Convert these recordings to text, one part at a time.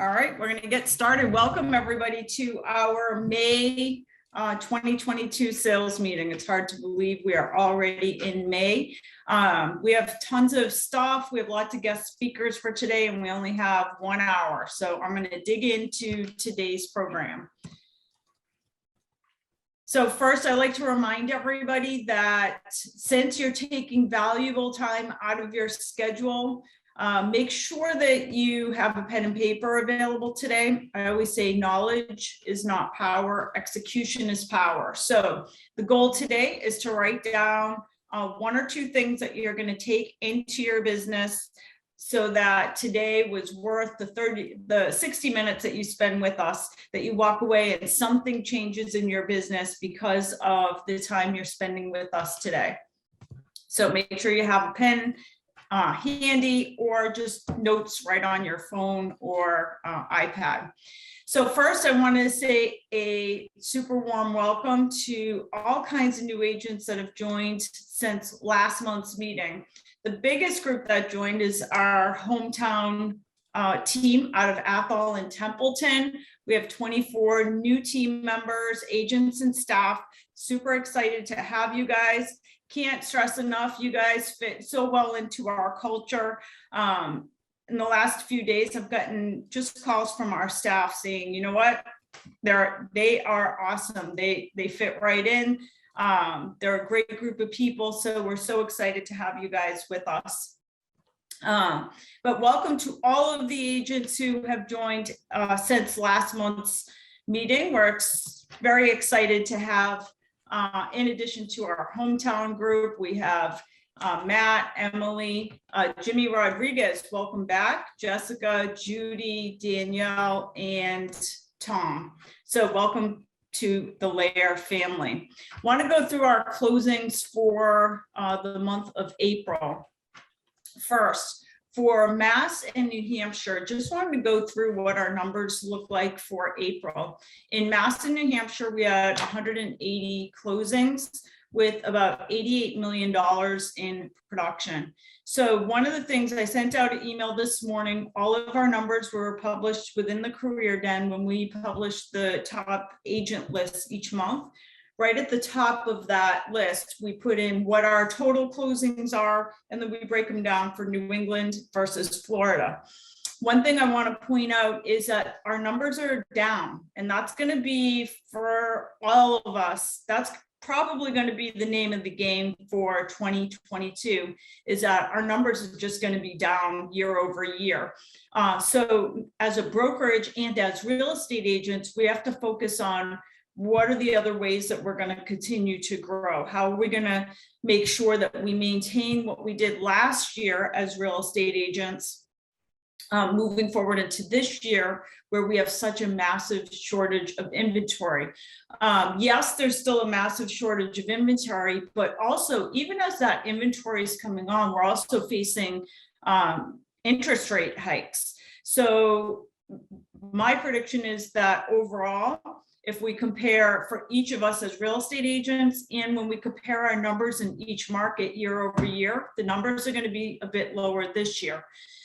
All right, we're going to get started. Welcome everybody to our May 2022 sales meeting. It's hard to believe we are already in May. We have tons of stuff. We have lots of guest speakers for today, and we only have 1 hour. So I'm going to dig into today's program. So first, I'd like to remind everybody that since you're taking valuable time out of your schedule, make sure that you have a pen and paper available today. I always say knowledge is not power, execution is power. So the goal today is to write down 1 or 2 things that you're going to take into your business so that today was worth the 60 minutes that you spend with us, that you walk away and something changes in your business because of the time you're spending with us today. So make sure you have a pen handy or just notes right on your phone or iPad. So first, I want to say a super warm welcome to all kinds of new agents that have joined since last month's meeting. The biggest group that joined is our hometown team out of Athol and Templeton. We have 24 new team members, agents, and staff. Super excited to have you guys. Can't stress enough, you guys fit so well into our culture. In the last few days, I've gotten just calls from our staff saying, you know what, they are awesome. They fit right in. They're a great group of people. So we're so excited to have you guys with us. But welcome to all of the agents who have joined since last month's meeting. We're very excited to have, in addition to our hometown group, we have Matt, Emily, Jimmy Rodriguez, welcome back, Jessica, Judy, Danielle, and Tom. So welcome to the LAER family. Want to go through our closings for the month of April. First, for Mass and New Hampshire, just wanted to go through what our numbers look like for April. In Mass and New Hampshire, we had 180 closings with about $88 million in production. So one of the things I sent out an email this morning, all of our numbers were published within the Career Den when we published the top agent lists each month. Right at the top of that list, we put in what our total closings are, and then we break them down for New England versus Florida. One thing I want to point out is that our numbers are down, and that's going to be for all of us. That's probably going to be the name of the game for 2022, is that our numbers are just going to be down year over year. So as a brokerage and as real estate agents, we have to focus on what are the other ways that we're going to continue to grow? How are we going to make sure that we maintain what we did last year as real estate agents moving forward into this year, where we have such a massive shortage of inventory? Yes, there's still a massive shortage of inventory, but also even as that inventory is coming on, we're also facing interest rate hikes. So my prediction is that overall, if we compare for each of us as real estate agents, and when we compare our numbers in each market year over year, the numbers are going to be a bit lower this year.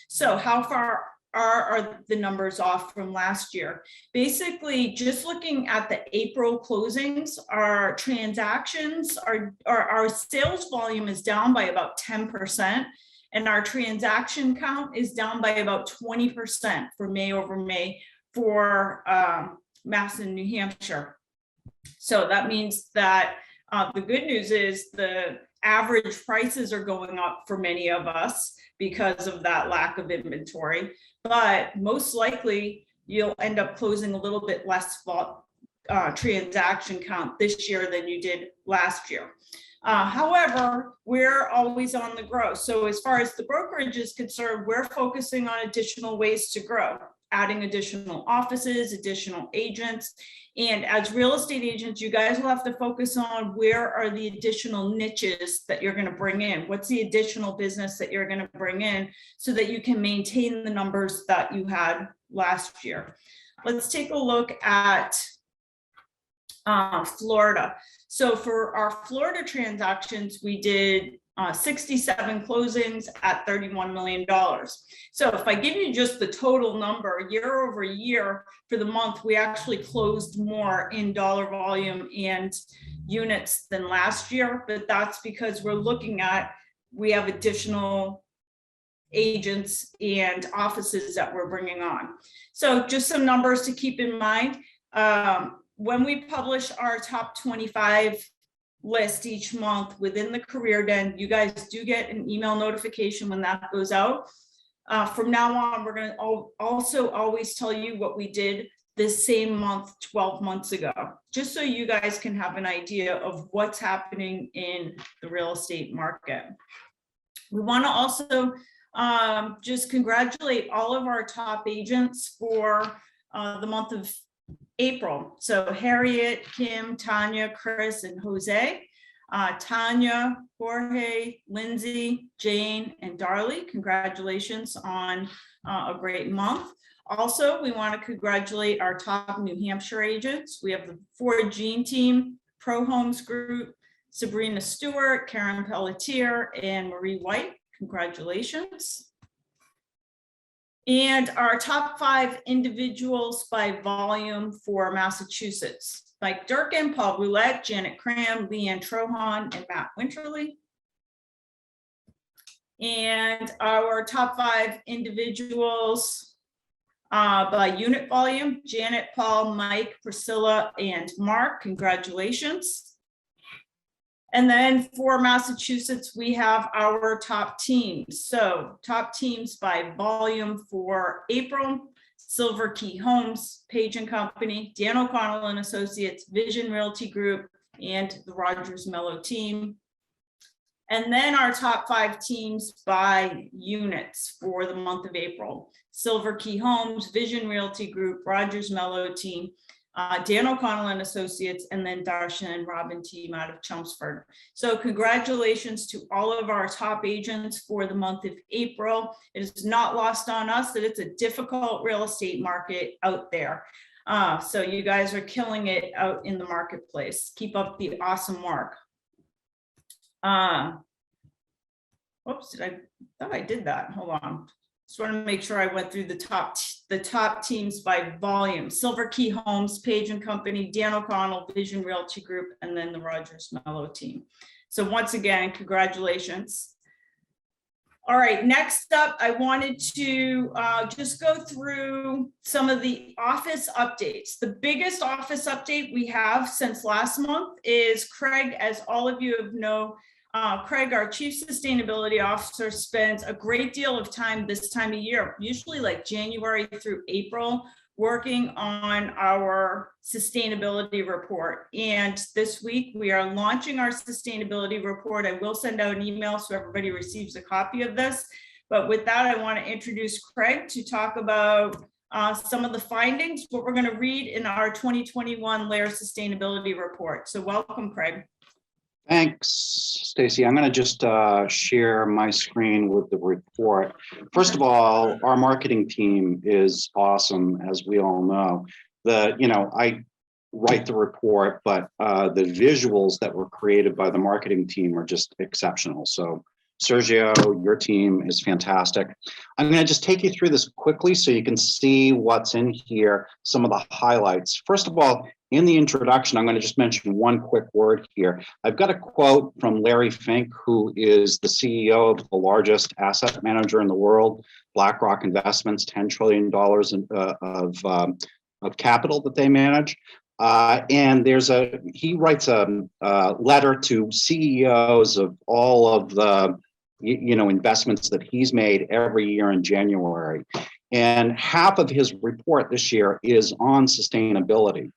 So how far are the numbers off from last year? Basically, just looking at the April closings, our transactions, our sales volume is down by about 10%, and our transaction count is down by about 20% for May over May for Mass and New Hampshire. So that means that the good news is the average prices are going up for many of us because of that lack of inventory, but most likely you'll end up closing a little bit less transaction count this year than you did last year. However, we're always on the grow. So as far as the brokerage is concerned, we're focusing on additional ways to grow, adding additional offices, additional agents. And as real estate agents, you guys will have to focus on where are the additional niches that you're going to bring in? What's the additional business that you're going to bring in so that you can maintain the numbers that you had last year? Let's take a look at Florida. So for our Florida transactions, we did 67 closings at $31 million. So if I give you just the total number, year over year for the month, we actually closed more in dollar volume and units than last year, but that's because we have additional agents and offices that we're bringing on. So just some numbers to keep in mind. When we publish our top 25 list each month within the Career Den, you guys do get an email notification when that goes out. From now on, we're going to also always tell you what we did this same month 12 months ago, just so you guys can have an idea of what's happening in the real estate market. We want to also just congratulate all of our top agents for the month of April. So Harriet, Kim, Tanya, Chris, and Jose. Tanya, Jorge, Lindsay, Jane, and Darley, congratulations on a great month. Also, we want to congratulate our top New Hampshire agents. We have the Ford Jean team, Pro Homes Group, Sabrina Stewart, Karen Pelletier, and Marie White. Congratulations. And our top 5 individuals by volume for Massachusetts: Mike Durkin, Paul Roulette, Janet Cram, Leanne Trohan, and Matt Winterly. And our top 5 individuals by unit volume: Janet, Paul, Mike, Priscilla, and Mark. Congratulations. And then for Massachusetts, we have our top teams. So top teams by volume for April: Silver Key Homes, Page and Company, Dan O'Connell and Associates, Vision Realty Group, and the Rogers Mello team. And then our top 5 teams by units for the month of April: Silver Key Homes, Vision Realty Group, Rogers Mello team, Dan O'Connell and Associates, and then Darshan and Robin team out of Chelmsford. So congratulations to all of our top agents for the month of April. It is not lost on us that it's a difficult real estate market out there. So you guys are killing it out in the marketplace. Keep up the awesome work. Oops, I thought I did that. Hold on. Just want to make sure I went through the top teams by volume: Silver Key Homes, Page and Company, Dan O'Connell, Vision Realty Group, and then the Rogers Mello team. So once again, congratulations. All right, next up, I wanted to just go through some of the office updates. The biggest office update we have since last month is Craig. As all of you know, Craig, our Chief Sustainability Officer, spends a great deal of time this time of year, usually like January through April, working on our sustainability report. And this week we are launching our sustainability report. I will send out an email so everybody receives a copy of this. But with that, I want to introduce Craig to talk about some of the findings, what we're going to read in our 2021 LAER sustainability report. So welcome, Craig. Thanks, Stacy. I'm going to just share my screen with the report. First of all, our marketing team is awesome, as we all know. I write the report, but the visuals that were created by the marketing team are just exceptional. So Sergio, your team is fantastic. I'm going to just take you through this quickly so you can see what's in here, some of the highlights. First of all, in the introduction, I'm going to just mention one quick word here. I've got a quote from Larry Fink, who is the CEO of the largest asset manager in the world, BlackRock Investments, $10 trillion of capital that they manage. And he writes a letter to CEOs of all of the investments that he's made every year in January. And half of his report this year is on sustainability.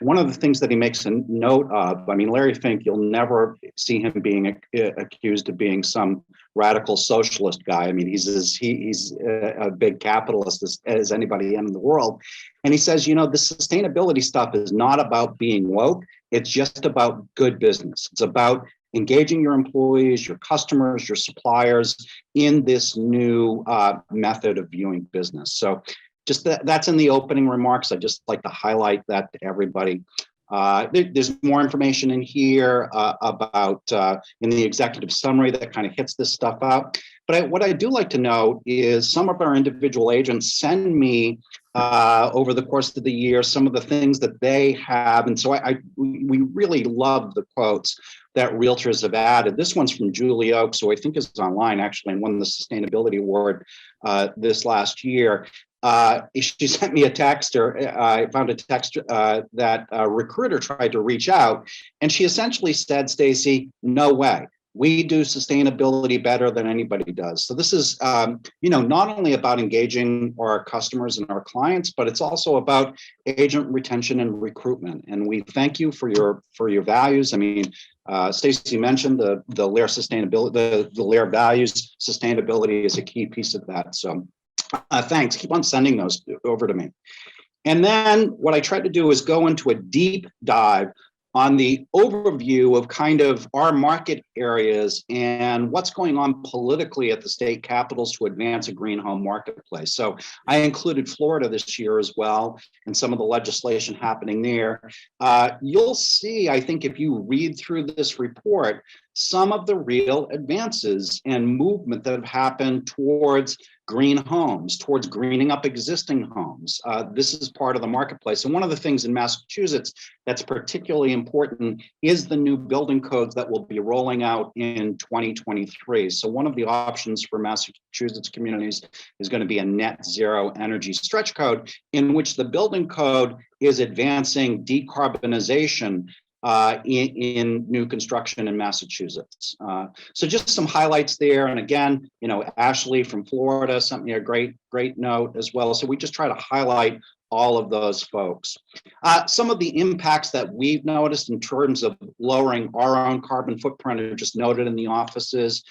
One of the things that he makes a note of, Larry Fink, you'll never see him being accused of being some radical socialist guy. He's a big capitalist as anybody in the world. And he says, the sustainability stuff is not about being woke. It's just about good business. It's about engaging your employees, your customers, your suppliers in this new method of viewing business. So just that's in the opening remarks. I just like to highlight that to everybody. There's more information in here about in the executive summary that kind of hits this stuff up. But what I do like to know is some of our individual agents send me over the course of the year some of the things that they have. And so we really love the quotes that realtors have added. This one's from Julie Oakes, who I think is online actually and won the Sustainability Award this last year. She sent me a text, or I found a text that a recruiter tried to reach out, and she essentially said, Stacy, no way. We do sustainability better than anybody does. So this is, not only about engaging our customers and our clients, but it's also about agent retention and recruitment. And we thank you for your values. I mean, Stacy mentioned the LAER sustainability, the LAER values. Sustainability is a key piece of that. So thanks. Keep on sending those over to me. And then what I tried to do is go into a deep dive on the overview of kind of our market areas and what's going on politically at the state capitals to advance a green home marketplace. So I included Florida this year as well, and some of the legislation happening there. You'll see, I think, if you read through this report, some of the real advances and movement that have happened towards green homes, towards greening up existing homes. This is part of the marketplace. And one of the things in Massachusetts that's particularly important is the new building codes that will be rolling out in 2023. So one of the options for Massachusetts communities is going to be a net zero energy stretch code, in which the building code is advancing decarbonization in new construction in Massachusetts. So just some highlights there. And again, Ashley from Florida sent me a great note as well. So we just try to highlight all of those folks. Some of the impacts that we've noticed in terms of lowering our own carbon footprint are just noted in the offices.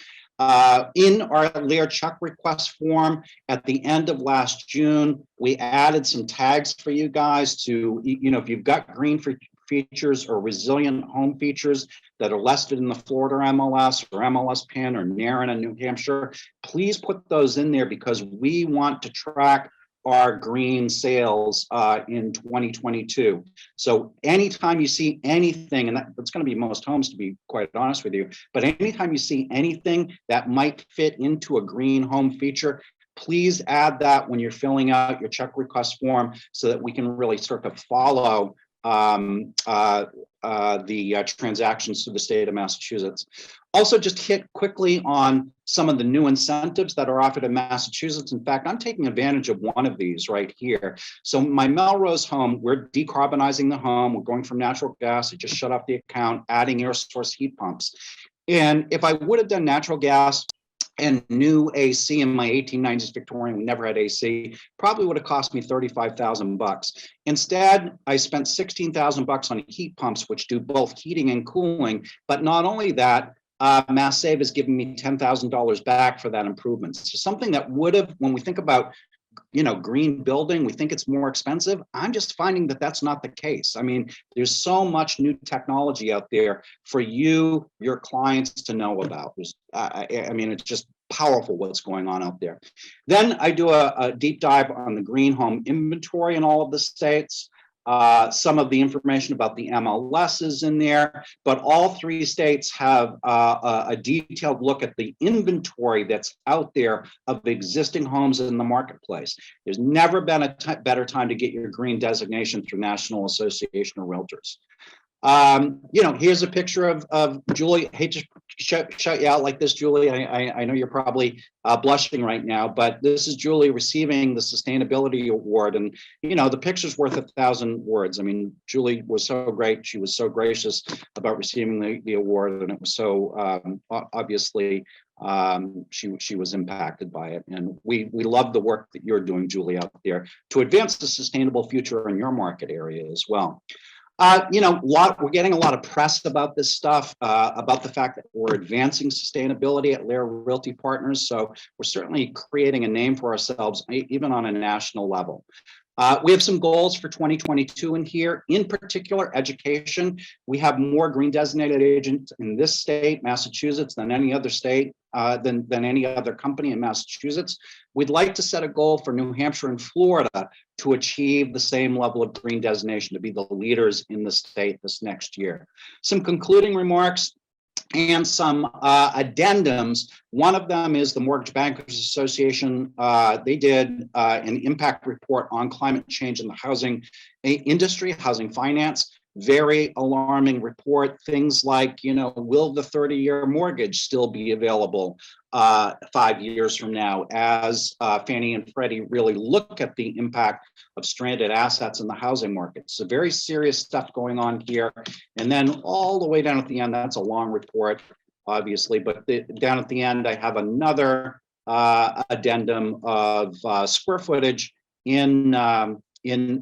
In our LAER check request form at the end of last June, we added some tags for you guys to, if you've got green features or resilient home features that are listed in the Florida MLS or MLS PIN or NARIN in New Hampshire, please put those in there because we want to track our green sales in 2022. So anytime you see anything, and that's going to be most homes to be quite honest with you, but anytime you see anything that might fit into a green home feature, please add that when you're filling out your check request form so that we can really sort of follow the transactions through the state of Massachusetts. Also, just hit quickly on some of the new incentives that are offered in Massachusetts. In fact, I'm taking advantage of one of these right here. So my Melrose home, we're decarbonizing the home. We're going from natural gas. I just shut off the account, adding air source heat pumps. And if I would have done natural gas and new AC in my 1890s Victorian, we never had AC, probably would have cost me $35,000. Instead, I spent $16,000 on heat pumps, which do both heating and cooling. But not only that, Mass Save is giving me $10,000 back for that improvement. So something that would have, when we think about green building, we think it's more expensive. I'm just finding that that's not the case. I mean, there's so much new technology out there for you, your clients to know about. It's just powerful what's going on out there. Then I do a deep dive on the green home inventory in all of the states. Some of the information about the MLS is in there, but all 3 states have a detailed look at the inventory that's out there of existing homes in the marketplace. There's never been a better time to get your green designation through National Association of Realtors. Here's a picture of Julie. I hate to shut you out like this, Julie. I know you're probably blushing right now, but this is Julie receiving the Sustainability Award. And, the picture's worth 1,000 words. I mean, Julie was so great. She was so gracious about receiving the award. And it was so obviously she was impacted by it. And we love the work that you're doing, Julie, out there to advance the sustainable future in your market area as well. We're getting a lot of press about this stuff, about the fact that we're advancing sustainability at LAER Realty Partners. So we're certainly creating a name for ourselves, even on a national level. We have some goals for 2022 in here, in particular education. We have more green designated agents in this state, Massachusetts, than any other state. than any other company in Massachusetts. We'd like to set a goal for New Hampshire and Florida to achieve the same level of green designation, to be the leaders in the state this next year. Some concluding remarks and some addendums. One of them is the Mortgage Bankers Association. They did an impact report on climate change in the housing industry, housing finance. Very alarming report. Things like, will the 30-year mortgage still be available 5 years from now, as Fannie and Freddie really look at the impact of stranded assets in the housing market. So very serious stuff going on here. And then all the way down at the end, that's a long report, obviously, but down at the end, I have another addendum of square footage in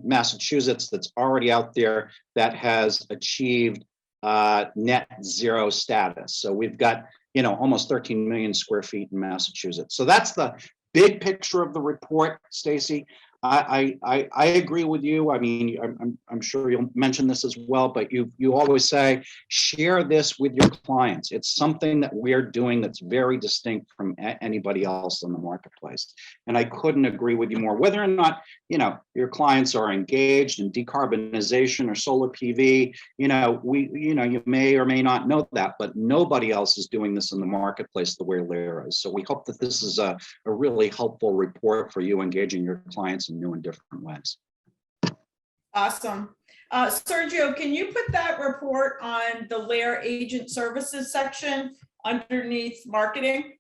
Massachusetts that's already out there that has achieved net zero status. So we've got, almost 13 million square feet in Massachusetts. So that's the big picture of the report, Stacy. I agree with you. I mean, I'm sure you'll mention this as well, but you always say, share this with your clients. It's something that we're doing that's very distinct from anybody else in the marketplace. And I couldn't agree with you more. Whether or not, your clients are engaged in decarbonization or solar PV, you may or may not know that, but nobody else is doing this in the marketplace the way LAER is. So we hope that this is a really helpful report for you engaging your clients in new and different ways. Awesome. Sergio, can you put that report on the LAER agent services section underneath marketing?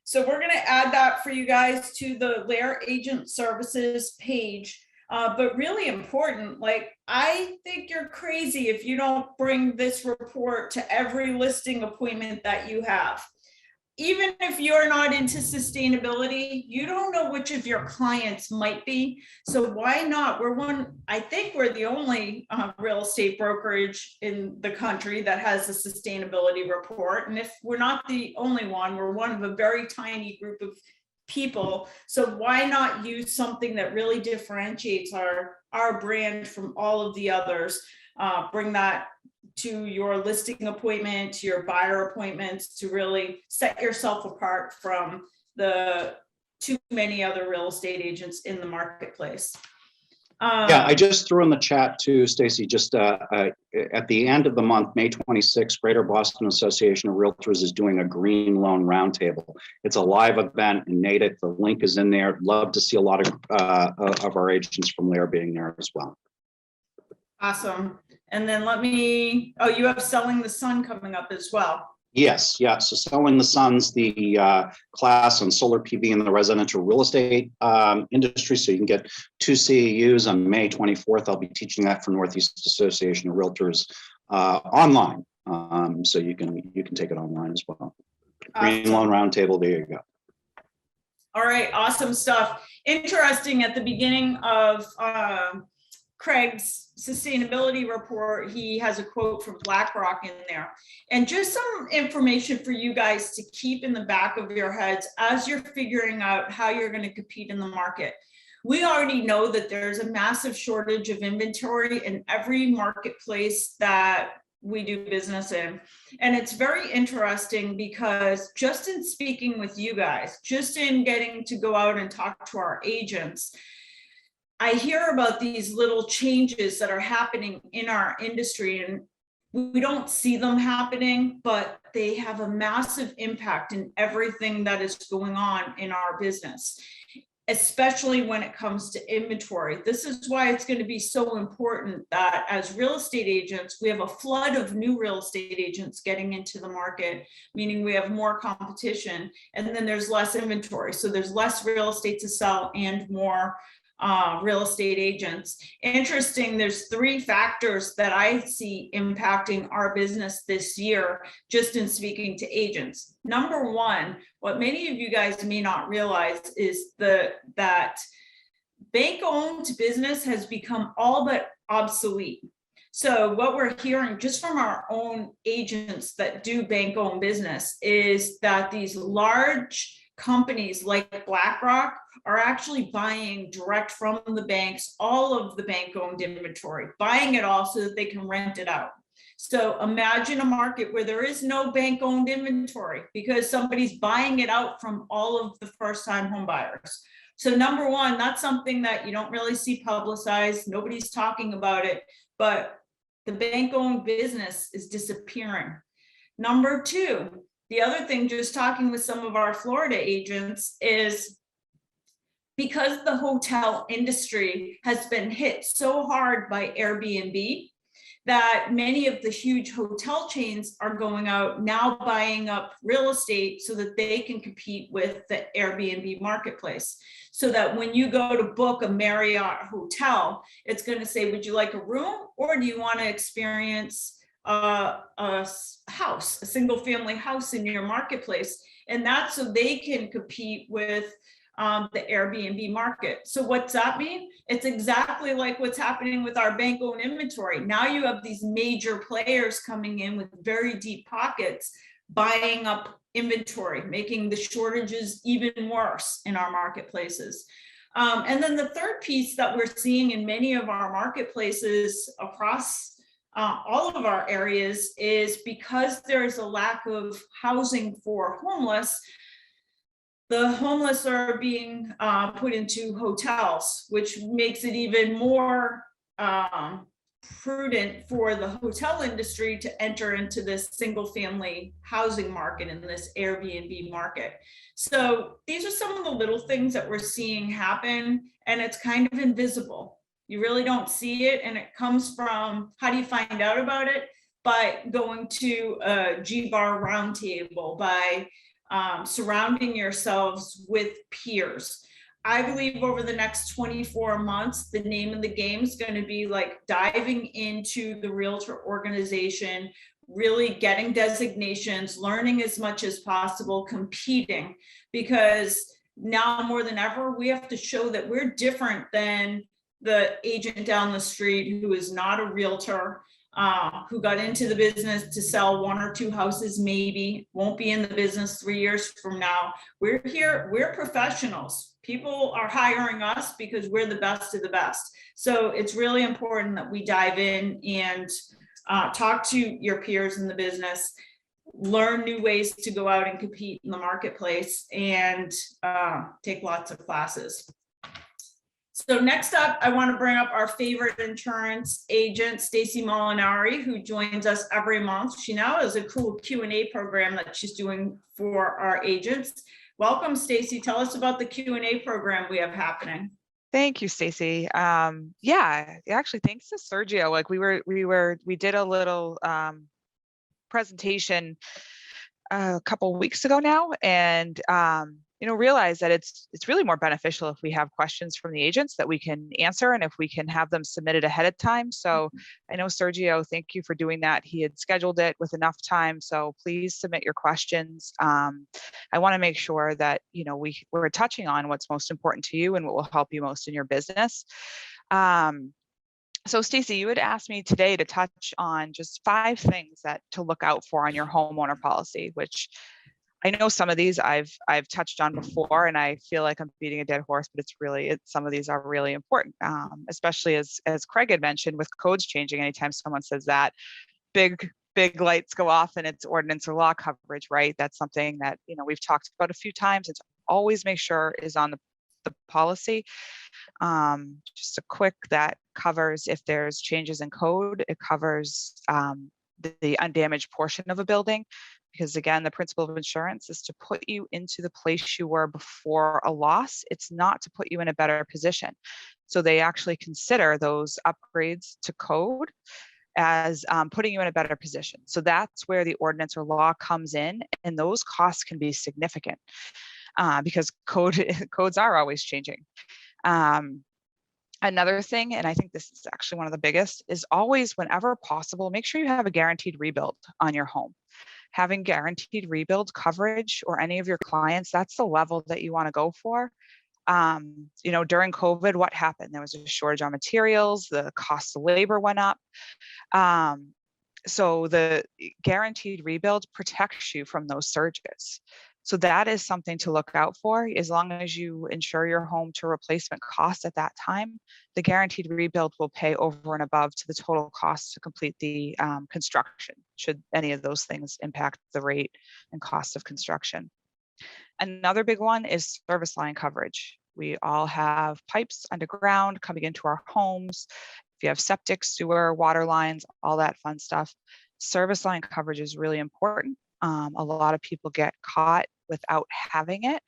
So we're going to add that for you guys to the LAER agent services page. But really important, I think you're crazy if you don't bring this report to every listing appointment that you have. Even if you're not into sustainability, you don't know which of your clients might be. So why not? I think we're the only real estate brokerage in the country that has a sustainability report. And if we're not the only one, we're one of a very tiny group of people. So why not use something that really differentiates our brand from all of the others? Bring that to your listing appointment, to your buyer appointments, to really set yourself apart from the too many other real estate agents in the marketplace. Yeah, I just threw in the chat too, Stacy, just at the end of the month, May 26th, Greater Boston Association of Realtors is doing a green loan roundtable. It's a live event in Natick. The link is in there. Love to see a lot of our agents from LAER being there as well. Awesome. And then you have Selling the Sun coming up as well. Yes, yeah. So Selling the Sun's the class on solar PV in the residential real estate industry. So you can get 2 CEUs on May 24th. I'll be teaching that for Northeast Association of Realtors online. So you can take it online as well. Green Loan Roundtable, there you go. All right, awesome stuff. Interesting, at the beginning of Craig's sustainability report, he has a quote from BlackRock in there. And just some information for you guys to keep in the back of your heads as you're figuring out how you're going to compete in the market. We already know that there's a massive shortage of inventory in every marketplace that we do business in. And it's very interesting because just in speaking with you guys, just in getting to go out and talk to our agents, I hear about these little changes that are happening in our industry, and we don't see them happening, but they have a massive impact in everything that is going on in our business, especially when it comes to inventory. This is why it's going to be so important that as real estate agents, we have a flood of new real estate agents getting into the market, meaning we have more competition, and then there's less inventory. So there's less real estate to sell and more real estate agents. Interesting, there's 3 factors that I see impacting our business this year, just in speaking to agents. Number 1, what many of you guys may not realize is that bank-owned business has become all but obsolete. So what we're hearing just from our own agents that do bank-owned business is that these large companies like BlackRock are actually buying direct from the banks, all of the bank-owned inventory, buying it all so that they can rent it out. So imagine a market where there is no bank-owned inventory because somebody's buying it out from all of the first-time home buyers. So number one, that's something that you don't really see publicized. Nobody's talking about it, but the bank-owned business is disappearing. Number two, the other thing, just talking with some of our Florida agents, is because the hotel industry has been hit so hard by Airbnb that many of the huge hotel chains are going out now buying up real estate so that they can compete with the Airbnb marketplace. So that when you go to book a Marriott hotel, it's going to say, would you like a room, or do you want to experience a house, a single family house in your marketplace? And that's so they can compete with the Airbnb market. So what's that mean? It's exactly like what's happening with our bank-owned inventory. Now you have these major players coming in with very deep pockets, buying up inventory, making the shortages even worse in our marketplaces. And then the third piece that we're seeing in many of our marketplaces across all of our areas is because there's a lack of housing for homeless, the homeless are being put into hotels, which makes it even more prudent for the hotel industry to enter into this single family housing market and this Airbnb market. So these are some of the little things that we're seeing happen, and it's kind of invisible. You really don't see it, and it comes from, how do you find out about it? By going to a G-Bar roundtable, by surrounding yourselves with peers. I believe over the next 24 months, the name of the game is going to be like diving into the realtor organization, really getting designations, learning as much as possible, competing, because now more than ever, we have to show that we're different than the agent down the street who is not a realtor, who got into the business to sell one or two houses, maybe won't be in the business 3 years from now. We're here, we're professionals. People are hiring us because we're the best of the best. So it's really important that we dive in and talk to your peers in the business, learn new ways to go out and compete in the marketplace, and take lots of classes. So next up, I want to bring up our favorite insurance agent, Stacy Molinari, who joins us every month. She now has a cool Q&A program that she's doing for our agents. Welcome, Stacy. Tell us about the Q&A program we have happening. Thank you, Stacy. Yeah, actually, thanks to Sergio. Like we did a little presentation a couple weeks ago now, and realize that it's really more beneficial if we have questions from the agents that we can answer, and if we can have them submitted ahead of time. So I know Sergio, thank you for doing that. He had scheduled it with enough time, so please submit your questions. I want to make sure that we're touching on what's most important to you and what will help you most in your business. So Stacy, you had asked me today to touch on just 5 things that to look out for on your homeowner policy, which I know some of these I've touched on before, and I feel like I'm beating a dead horse, but some of these are really important, especially as Craig had mentioned, with codes changing. Anytime someone says that, big lights go off, and it's ordinance or law coverage, right? That's something that we've talked about a few times. It's always make sure is on the policy. Just a quick that covers if there's changes in code. It covers the undamaged portion of a building. Because again, the principle of insurance is to put you into the place you were before a loss. It's not to put you in a better position. So they actually consider those upgrades to code as putting you in a better position. So that's where the ordinance or law comes in, and those costs can be significant because codes are always changing. Another thing, and I think this is actually one of the biggest, is always, whenever possible, make sure you have a guaranteed rebuild on your home. Having guaranteed rebuild coverage, or any of your clients, that's the level that you want to go for. During COVID, what happened? There was a shortage on materials, the cost of labor went up. So the guaranteed rebuild protects you from those surges. So that is something to look out for. As long as you insure your home to replacement cost at that time, the guaranteed rebuild will pay over and above to the total cost to complete the construction, should any of those things impact the rate and cost of construction. Another big one is service line coverage. We all have pipes underground coming into our homes. If you have septic, sewer, water lines, all that fun stuff, service line coverage is really important. A lot of people get caught without having it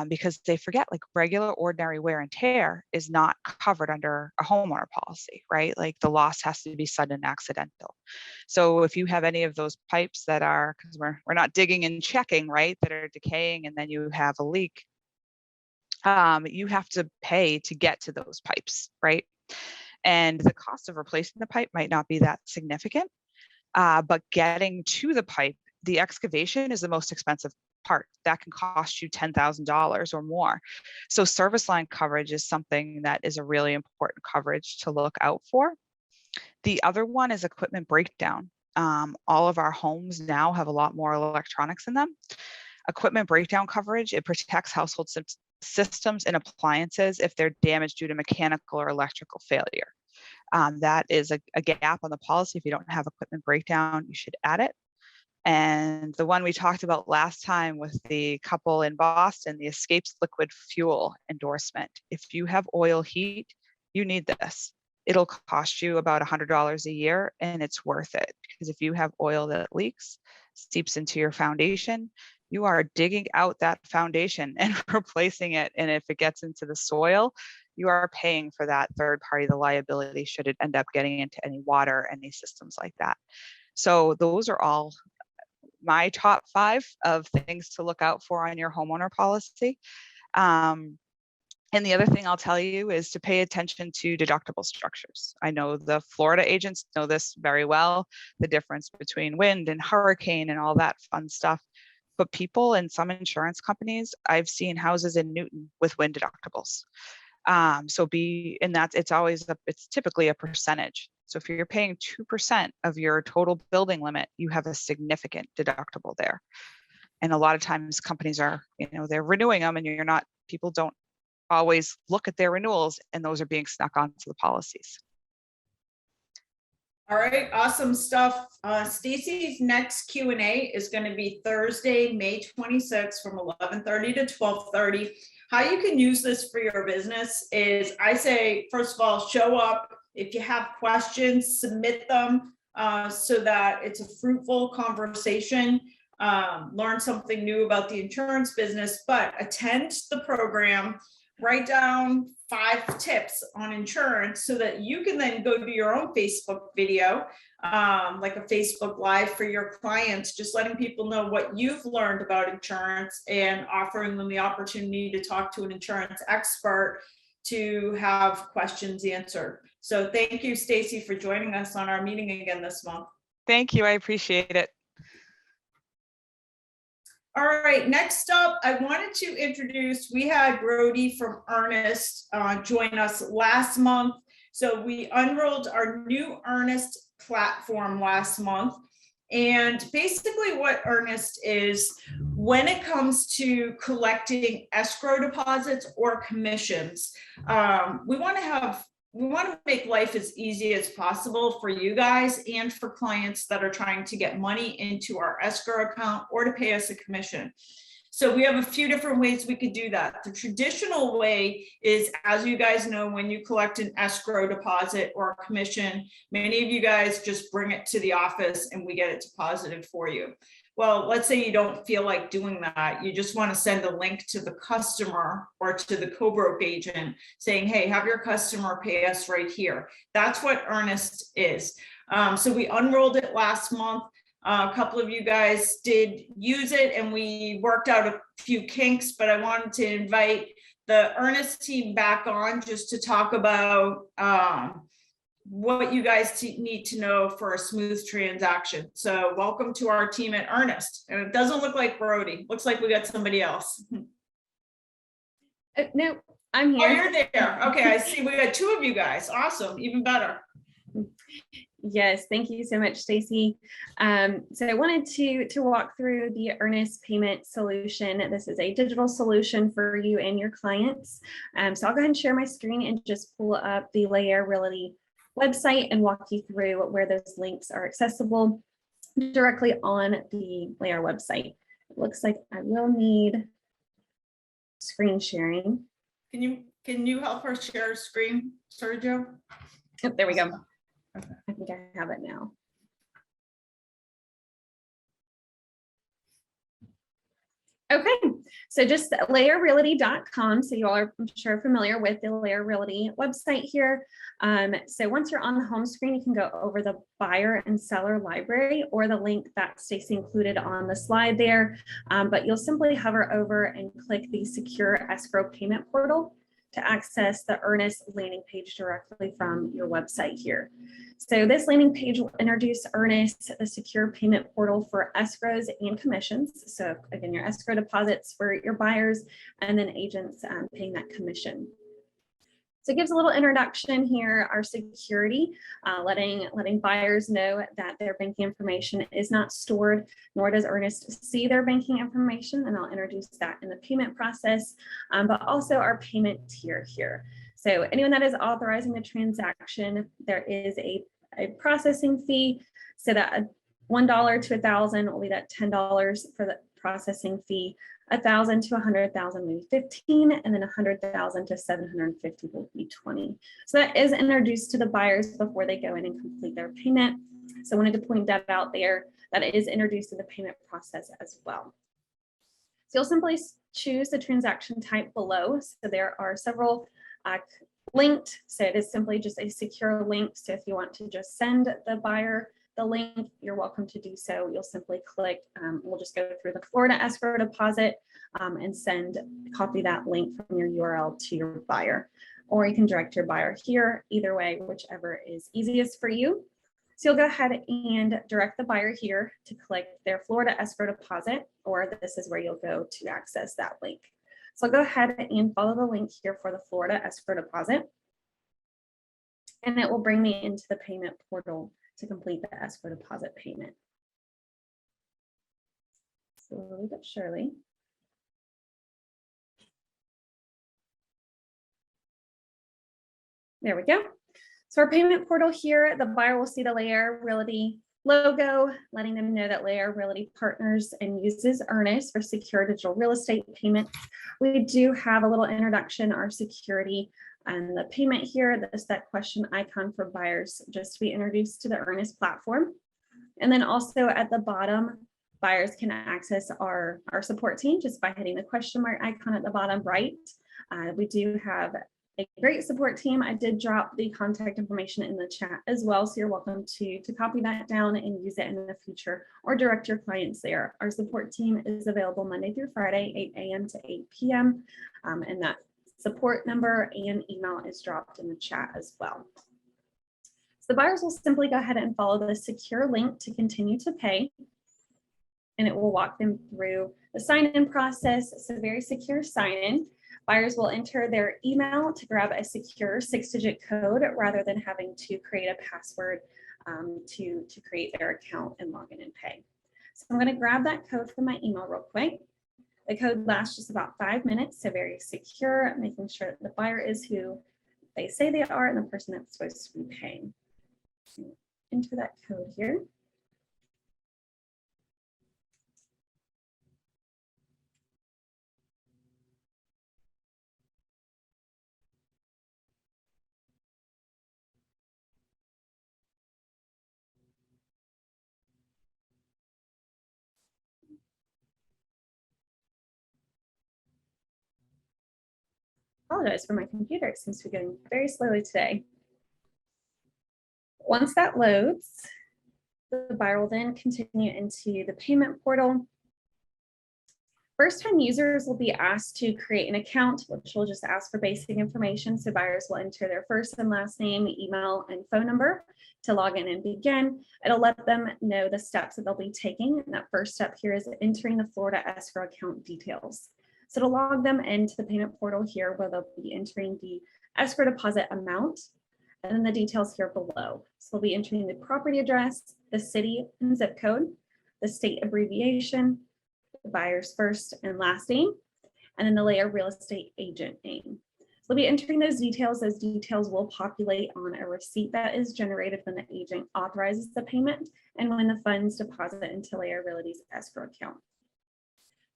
because they forget, like, regular ordinary wear and tear is not covered under a homeowner policy, right? Like, the loss has to be sudden and accidental. So if you have any of those pipes that are, because we're not digging and checking, right, that are decaying, and then you have a leak, you have to pay to get to those pipes, right? And the cost of replacing the pipe might not be that significant, but getting to the pipe, the excavation is the most expensive part. That can cost you $10,000 or more. So service line coverage is something that is a really important coverage to look out for. The other one is equipment breakdown. All of our homes now have a lot more electronics in them. Equipment breakdown coverage, it protects household systems and appliances if they're damaged due to mechanical or electrical failure. That is a gap on the policy. If you don't have equipment breakdown, you should add it. And the one we talked about last time with the couple in Boston, the escapes liquid fuel endorsement. If you have oil heat, you need this. It'll cost you about $100 a year, and it's worth it, because if you have oil that leaks, seeps into your foundation, you are digging out that foundation and replacing it. And if it gets into the soil, you are paying for that third party, the liability, should it end up getting into any water, any systems like that. So those are all my top 5 of things to look out for on your homeowner policy. And the other thing I'll tell you is to pay attention to deductible structures. I know the Florida agents know this very well, the difference between wind and hurricane and all that fun stuff. But people in some insurance companies, I've seen houses in Newton with wind deductibles. It's typically a percentage. So if you're paying 2% of your total building limit, you have a significant deductible there. And a lot of times companies are, they're renewing them, and people don't always look at their renewals, and those are being snuck onto the policies. All right, awesome stuff. Stacy's next Q&A is going to be Thursday, May 26th from 11:30 to 12:30. How you can use this for your business is, I say, first of all, show up. If you have questions, submit them so that it's a fruitful conversation. Learn something new about the insurance business, but attend the program. Write down 5 tips on insurance so that you can then go to your own Facebook video, like a Facebook Live for your clients, just letting people know what you've learned about insurance and offering them the opportunity to talk to an insurance expert to have questions answered. So thank you, Stacy, for joining us on our meeting again this month. Thank you. I appreciate it. All right, next up, I wanted to introduce, we had Brody from Earnest join us last month. So we unrolled our new Earnest platform last month. And basically what Earnest is, when it comes to collecting escrow deposits or commissions, we want to make life as easy as possible for you guys and for clients that are trying to get money into our escrow account or to pay us a commission. So we have a few different ways we could do that. The traditional way is, as you guys know, when you collect an escrow deposit or a commission, many of you guys just bring it to the office and we get it deposited for you. Well, let's say you don't feel like doing that. You just want to send a link to the customer or to the co-broke agent saying, hey, have your customer pay us right here. That's what Earnest is. So we unrolled it last month. A couple of you guys did use it and we worked out a few kinks, but I wanted to invite the Earnest team back on just to talk about what you guys need to know for a smooth transaction. So welcome to our team at Earnest. And it doesn't look like Brody. Looks like we got somebody else. No, I'm here. Oh, you're there. Okay, I see. We got 2 of you guys. Awesome. Even better. Yes, thank you so much, Stacy. So I wanted to walk through the earnest payment solution. This is a digital solution for you and your clients. So I'll go ahead and share my screen and just pull up the LAER Realty website and walk you through where those links are accessible directly on the LAER website. It looks like I will need screen sharing. Can you help her share screen, Sergio? Oh, there we go. Okay. I think I have it now. Okay, so just laerrealty.com. So you all are, I'm sure, familiar with the LAER Realty website here. So once you're on the home screen, you can go over the buyer and seller library or the link that Stacy included on the slide there. But you'll simply hover over and click the secure escrow payment portal to access the Earnest landing page directly from your website here. So this landing page will introduce Earnest, the secure payment portal for escrows and commissions. So again, your escrow deposits for your buyers and then agents paying that commission. So it gives a little introduction here, our security, letting buyers know that their banking information is not stored, nor does Earnest see their banking information, and I'll introduce that in the payment process, but also our payment tier here. So anyone that is authorizing the transaction, there is a processing fee, so that $1 to $1,000 will be that $10 for the processing fee. 1,000 to 100,000 maybe 15, and then 100,000 to 750 will be 20. So that is introduced to the buyers before they go in and complete their payment. So I wanted to point that out there, that it is introduced to the payment process as well. So you'll simply choose the transaction type below. So there are several linked. So it is simply just a secure link. So if you want to just send the buyer the link, you're welcome to do so. You'll simply click, we'll just go through the Florida escrow deposit and copy that link from your URL to your buyer, or you can direct your buyer here, either way, whichever is easiest for you. So you'll go ahead and direct the buyer here to click their Florida escrow deposit, or this is where you'll go to access that link. So I'll go ahead and follow the link here for the Florida escrow deposit, and it will bring me into the payment portal to complete the escrow deposit payment. Slowly but surely. There we go. So our payment portal here, the buyer will see the LAER Realty logo, letting them know that LAER Realty partners and uses Earnest for secure digital real estate payments. We do have a little introduction, our security, and the payment here, that question icon for buyers just to be introduced to the Earnest platform. And then also at the bottom, buyers can access our support team just by hitting the question mark icon at the bottom right. We do have a great support team. I did drop the contact information in the chat as well, so you're welcome to copy that down and use it in the future or direct your clients there. Our support team is available Monday through Friday, 8 a.m. to 8 p.m. And that support number and email is dropped in the chat as well. So the buyers will simply go ahead and follow the secure link to continue to pay, and it will walk them through the sign-in process. So very secure sign-in. Buyers will enter their email to grab a secure 6-digit code rather than having to create a password to create their account and log in and pay. So I'm going to grab that code from my email real quick. The code lasts just about 5 minutes, so very secure, making sure that the buyer is who they say they are and the person that's supposed to be paying. So enter that code here. Apologize for my computer, it seems to be going very slowly today. Once that loads, the buyer will then continue into the payment portal. First-time users will be asked to create an account, which will just ask for basic information. So buyers will enter their first and last name, email, and phone number to log in and begin. It'll let them know the steps that they'll be taking. And that first step here is entering the Florida escrow account details. So to log them into the payment portal here, where they'll be entering the escrow deposit amount, and then the details here below. So we'll be entering the property address, the city and zip code, the state abbreviation, the buyer's first and last name, and then the LAER real estate agent name. So we'll be entering those details. Those details will populate on a receipt that is generated when the agent authorizes the payment and when the funds deposit into LAER Realty's escrow account.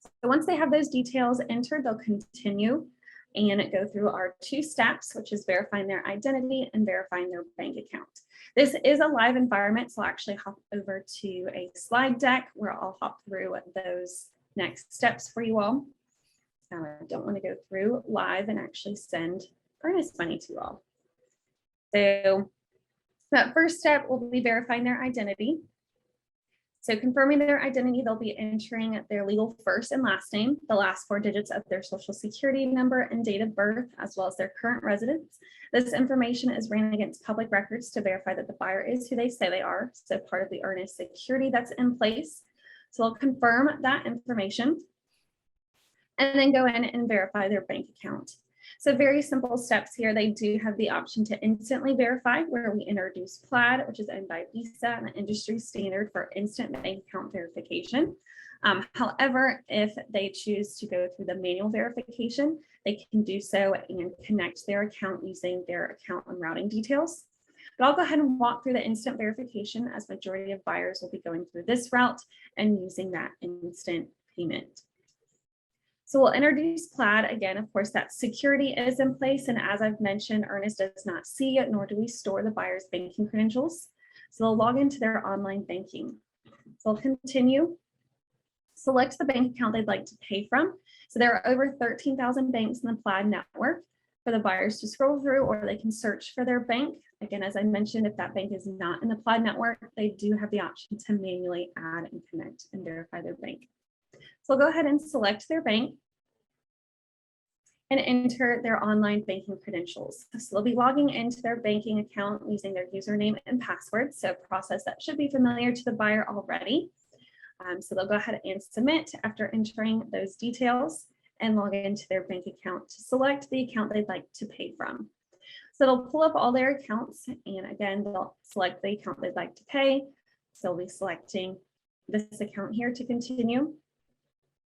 So once they have those details entered, they'll continue and go through our 2 steps, which is verifying their identity and verifying their bank account. This is a live environment, so I'll actually hop over to a slide deck where I'll hop through those next steps for you all. I don't want to go through live and actually send earnest money to you all. So that first step will be verifying their identity. So confirming their identity, they'll be entering their legal first and last name, the last 4 digits of their social security number and date of birth, as well as their current residence. This information is ran against public records to verify that the buyer is who they say they are. So part of the earnest security that's in place. So they'll confirm that information and then go in and verify their bank account. So very simple steps here. They do have the option to instantly verify, where we introduce Plaid, which is owned by Visa and the industry standard for instant bank account verification. However, if they choose to go through the manual verification, they can do so and connect their account using their account and routing details. But I'll go ahead and walk through the instant verification, as majority of buyers will be going through this route and using that instant payment. So we'll introduce Plaid again. Of course, that security is in place. And as I've mentioned, Earnest does not see it, nor do we store the buyer's banking credentials. So they'll log into their online banking. So they'll continue, select the bank account they'd like to pay from. So there are over 13,000 banks in the Plaid network for the buyers to scroll through, or they can search for their bank. Again, as I mentioned, if that bank is not in the Plaid network, they do have the option to manually add and connect and verify their bank. So we'll go ahead and select their bank and enter their online banking credentials. So they'll be logging into their banking account using their username and password. So a process that should be familiar to the buyer already. So they'll go ahead and submit after entering those details and log into their bank account to select the account they'd like to pay from. So they'll pull up all their accounts, and again, they'll select the account they'd like to pay. So they'll be selecting this account here to continue.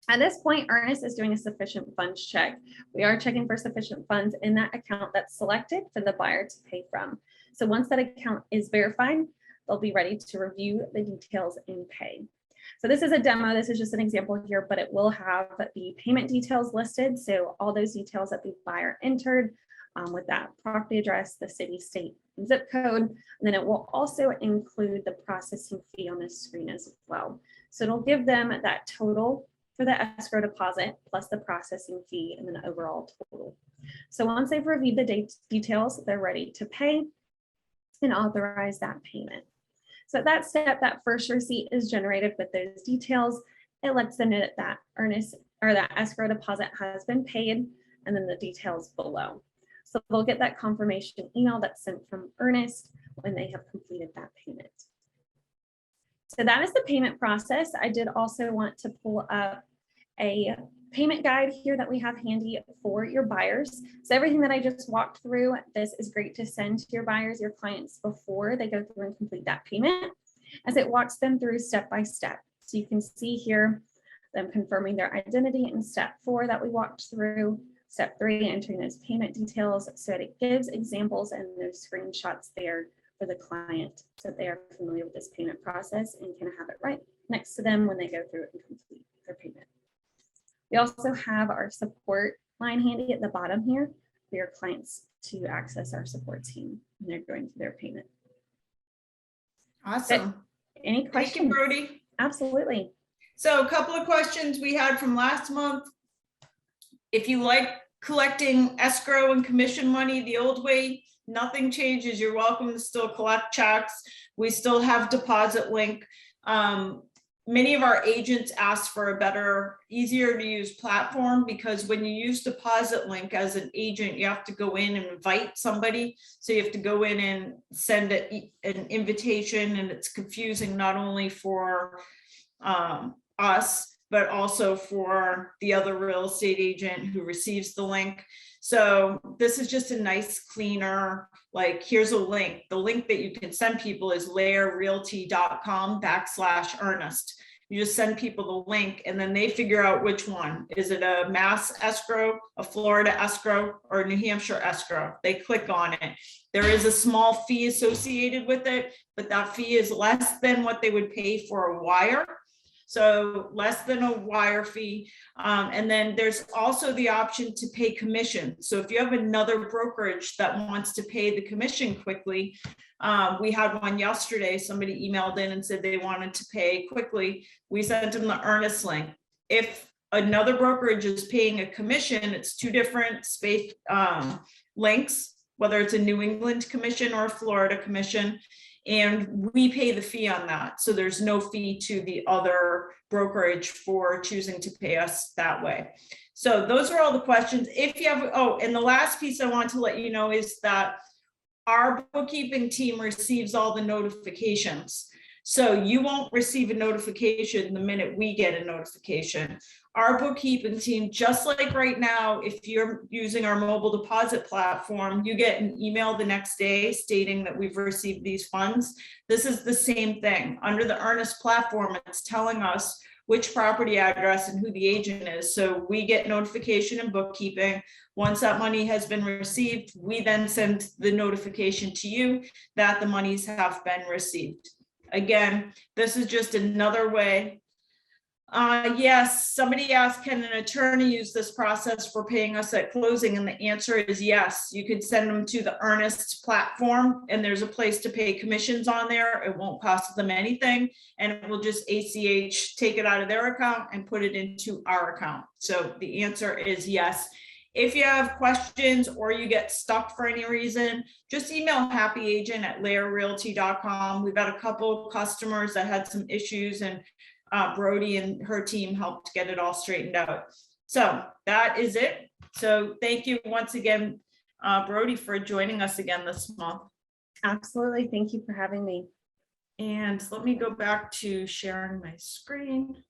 At this point, Earnest is doing a sufficient funds check. We are checking for sufficient funds in that account that's selected for the buyer to pay from. So once that account is verified, they'll be ready to review the details and pay. So this is a demo. This is just an example here, but it will have the payment details listed. So all those details that the buyer entered with that property address, the city, state, and zip code. And then it will also include the processing fee on this screen as well. So it'll give them that total for the escrow deposit plus the processing fee and then the overall total. So once they've reviewed the details, they're ready to pay and authorize that payment. So at that step, that first receipt is generated with those details. It lets them know that that earnest or that escrow deposit has been paid, and then the details below. So they'll get that confirmation email that's sent from Earnest when they have completed that payment. So that is the payment process. I did also want to pull up a payment guide here that we have handy for your buyers. So everything that I just walked through, this is great to send to your buyers, your clients, before they go through and complete that payment, as it walks them through step by step. So you can see here them confirming their identity in step 4 that we walked through, step 3, entering those payment details. So it gives examples and those screenshots there for the client, so they are familiar with this payment process and can have it right next to them when they go through and complete their payment. We also have our support line handy at the bottom here for your clients to access our support team when they're going through their payment. Awesome. Any questions? Thank you, Brody. Absolutely. So a couple of questions we had from last month. If you like collecting escrow and commission money the old way, nothing changes. You're welcome to still collect checks. We still have deposit link. Many of our agents ask for a better, easier to use platform, because when you use deposit link as an agent, you have to go in and invite somebody. So you have to go in and send an invitation, and it's confusing not only for us, but also for the other real estate agent who receives the link. So this is just a nice cleaner, like here's a link. The link that you can send people is laerrealty.com/Ernest. You just send people the link and then they figure out which one. Is it a Mass escrow, a Florida escrow, or a New Hampshire escrow? They click on it. There is a small fee associated with it, but that fee is less than what they would pay for a wire. So less than a wire fee. And then there's also the option to pay commission. So if you have another brokerage that wants to pay the commission quickly, we had one yesterday, somebody emailed in and said they wanted to pay quickly. We sent them the Earnest link. If another brokerage is paying a commission, it's two different space links, whether it's a New England commission or a Florida commission, and we pay the fee on that. So there's no fee to the other brokerage for choosing to pay us that way. So those are all the questions. If you have, oh, and the last piece I want to let you know is that our bookkeeping team receives all the notifications. So you won't receive a notification the minute we get a notification. Our bookkeeping team, just like right now, if you're using our mobile deposit platform, you get an email the next day stating that we've received these funds. This is the same thing. Under the Earnest platform, it's telling us which property address and who the agent is. So we get notification in bookkeeping. Once that money has been received, we then send the notification to you that the monies have been received. Again, this is just another way. Yes, somebody asked, can an attorney use this process for paying us at closing? And the answer is yes. You could send them to the Earnest platform and there's a place to pay commissions on there. It won't cost them anything. And it will just ACH, take it out of their account and put it into our account. So the answer is yes. If you have questions or you get stuck for any reason, just email happyagent@laerrealty.com. We've got a couple customers that had some issues and Brody and her team helped get it all straightened out. So that is it. So thank you once again, Brody, for joining us again this month. Absolutely. Thank you for having me. And let me go back to sharing my screen.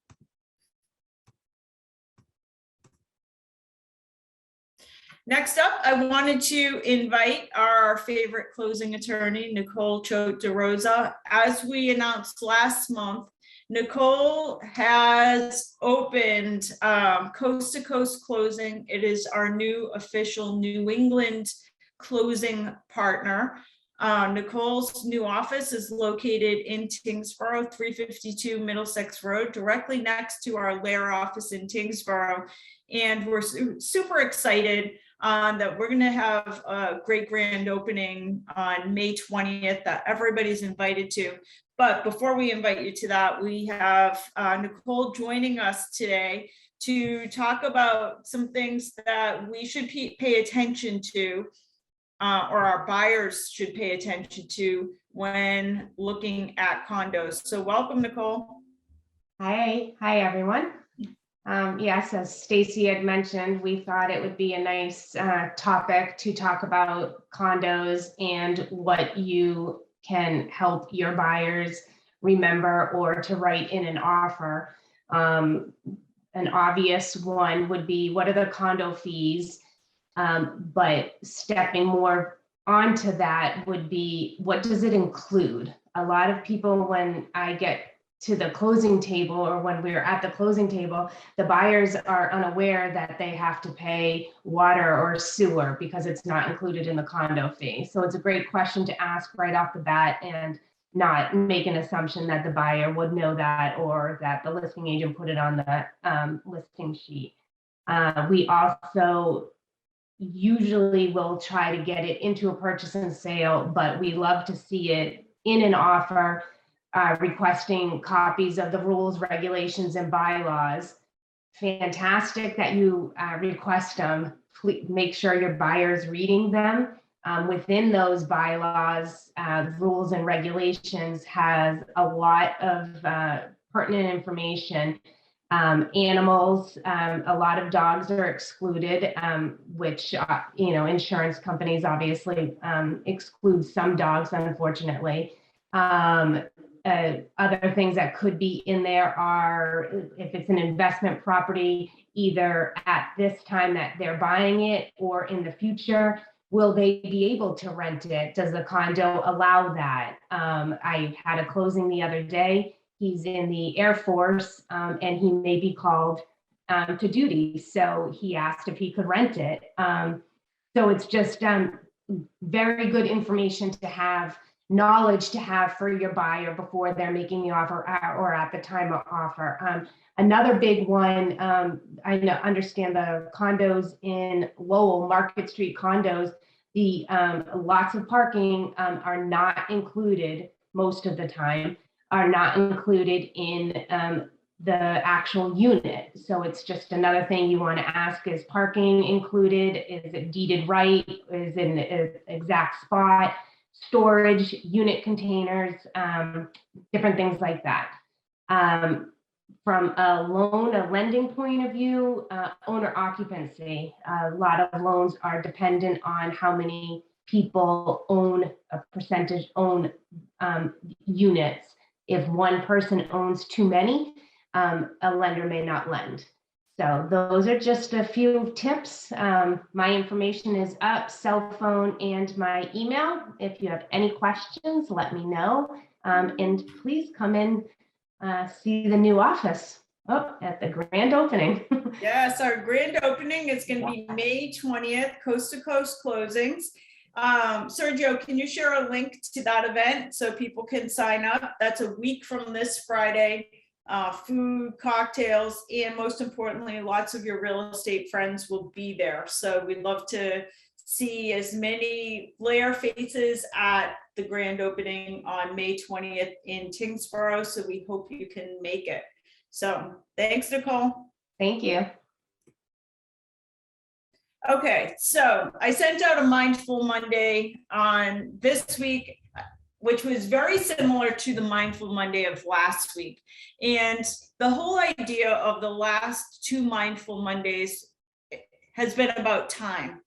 Next up, I wanted to invite our favorite closing attorney, Nicole Choate DeRosa. As we announced last month, Nicole has opened Coast to Coast Closing. It is our new official New England closing partner. Nicole's new office is located in Tingsboro, 352 Middlesex Road, directly next to our LAER office in Tingsboro. And we're super excited that we're going to have a great grand opening on May 20th that everybody's invited to. But before we invite you to that, we have Nicole joining us today to talk about some things that we should pay attention to, or our buyers should pay attention to when looking at condos. So welcome, Nicole. Hi everyone. Yes, as Stacy had mentioned, we thought it would be a nice topic to talk about condos and what you can help your buyers remember or to write in an offer. An obvious one would be, what are the condo fees? But stepping more onto that would be, what does it include? A lot of people, when I get to the closing table or when we're at the closing table, the buyers are unaware that they have to pay water or sewer because it's not included in the condo fee. So it's a great question to ask right off the bat and not make an assumption that the buyer would know that or that the listing agent put it on the listing sheet. We also usually will try to get it into a purchase and sale, but we love to see it in an offer, requesting copies of the rules, regulations, and bylaws. Fantastic that you request them. Please make sure your buyer's reading them. Within those bylaws, rules and regulations has a lot of pertinent information. Animals, a lot of dogs are excluded, which, insurance companies obviously exclude some dogs, unfortunately. Other things that could be in there are if it's an investment property, either at this time that they're buying it or in the future, will they be able to rent it? Does the condo allow that? I had a closing the other day. He's in the Air Force and he may be called to duty. So he asked if he could rent it. So it's just very good information to have, knowledge to have for your buyer before they're making the offer or at the time of offer. Another big one, I understand the condos in Lowell, Market Street condos, the lots of parking are not included most of the time, are not included in the actual unit. So it's just another thing you want to ask, is parking included? Is it deeded right? Is it in an exact spot? Storage, unit containers, different things like that. From a lending point of view, owner occupancy, a lot of loans are dependent on how many people own a percentage own units. If one person owns too many, a lender may not lend. So those are just a few tips. My information is up, cell phone and my email. If you have any questions, let me know. And please come in, see the new office at the grand opening. Yes, our grand opening is going to be May 20th, coast to coast closings. Sergio, can you share a link to that event so people can sign up? That's a week from this Friday. Food, cocktails, and most importantly, lots of your real estate friends will be there. So we'd love to see as many LAER faces at the grand opening on May 20th in Tingsboro. So we hope you can make it. So thanks, Nicole. Thank you. Okay, so I sent out a Mindful Monday on this week, which was very similar to the Mindful Monday of last week. And the whole idea of the last two Mindful Mondays has been about time.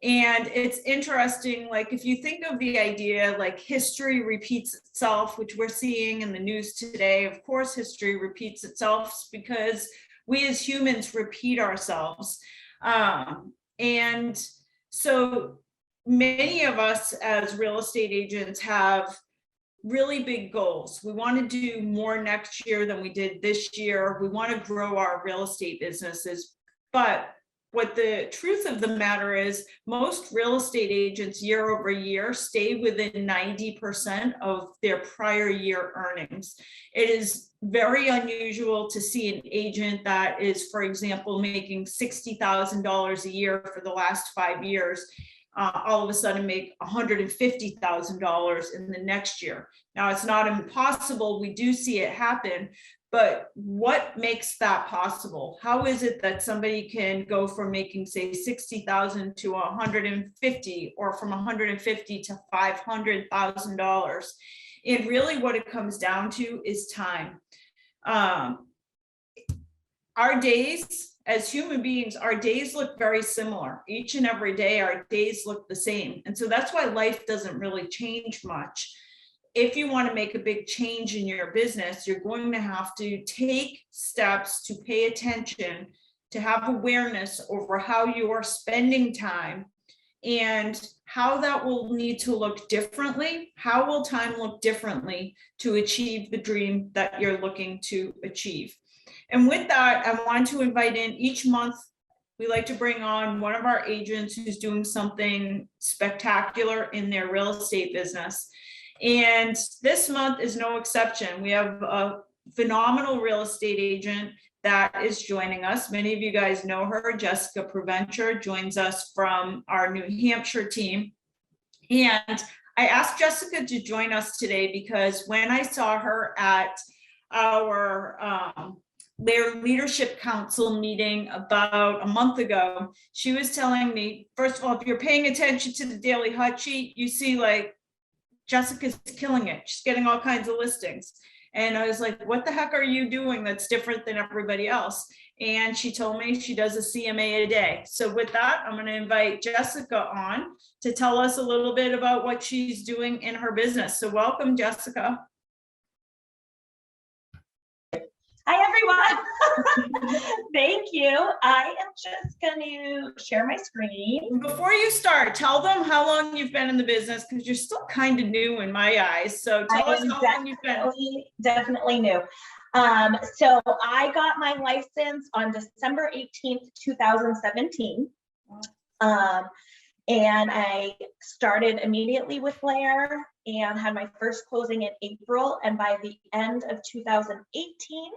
And it's interesting, like if you think of the idea, like history repeats itself, which we're seeing in the news today, of course, history repeats itself because we as humans repeat ourselves. And so many of us as real estate agents have really big goals. We want to do more next year than we did this year. We want to grow our real estate businesses. But what the truth of the matter is, most real estate agents year over year stay within 90% of their prior year earnings. It is very unusual to see an agent that is, for example, making $60,000 a year for the last 5 years, all of a sudden make $150,000 in the next year. Now, it's not impossible. We do see it happen. But what makes that possible? How is it that somebody can go from making, say, $60,000 to $150,000 or from $150,000 to $500,000? And really what it comes down to is time. Our days as human beings, our days look very similar. Each and every day, our days look the same. And so that's why life doesn't really change much. If you want to make a big change in your business, you're going to have to take steps to pay attention, to have awareness over how you are spending time and how that will need to look differently. How will time look differently to achieve the dream that you're looking to achieve? And with that, I want to invite in each month, we like to bring on one of our agents who's doing something spectacular in their real estate business. And this month is no exception. We have a phenomenal real estate agent that is joining us. Many of you guys know her. Jessica Provencher joins us from our New Hampshire team. And I asked Jessica to join us today because when I saw her at our LAER Leadership Council meeting about a month ago, she was telling me, first of all, if you're paying attention to the daily hot sheet, you see like Jessica's killing it. She's getting all kinds of listings. And I was like, what the heck are you doing that's different than everybody else? And she told me she does a CMA a day. So with that, I'm going to invite Jessica on to tell us a little bit about what she's doing in her business. So welcome, Jessica. Hi, everyone. Thank you. I am just going to share my screen. Before you start, tell them how long you've been in the business, because you're still kind of new in my eyes. So tell us how long you've been. Definitely new. So I got my license on December 18th, 2017. And I started immediately with LAER and had my first closing in April. And by the end of 2018,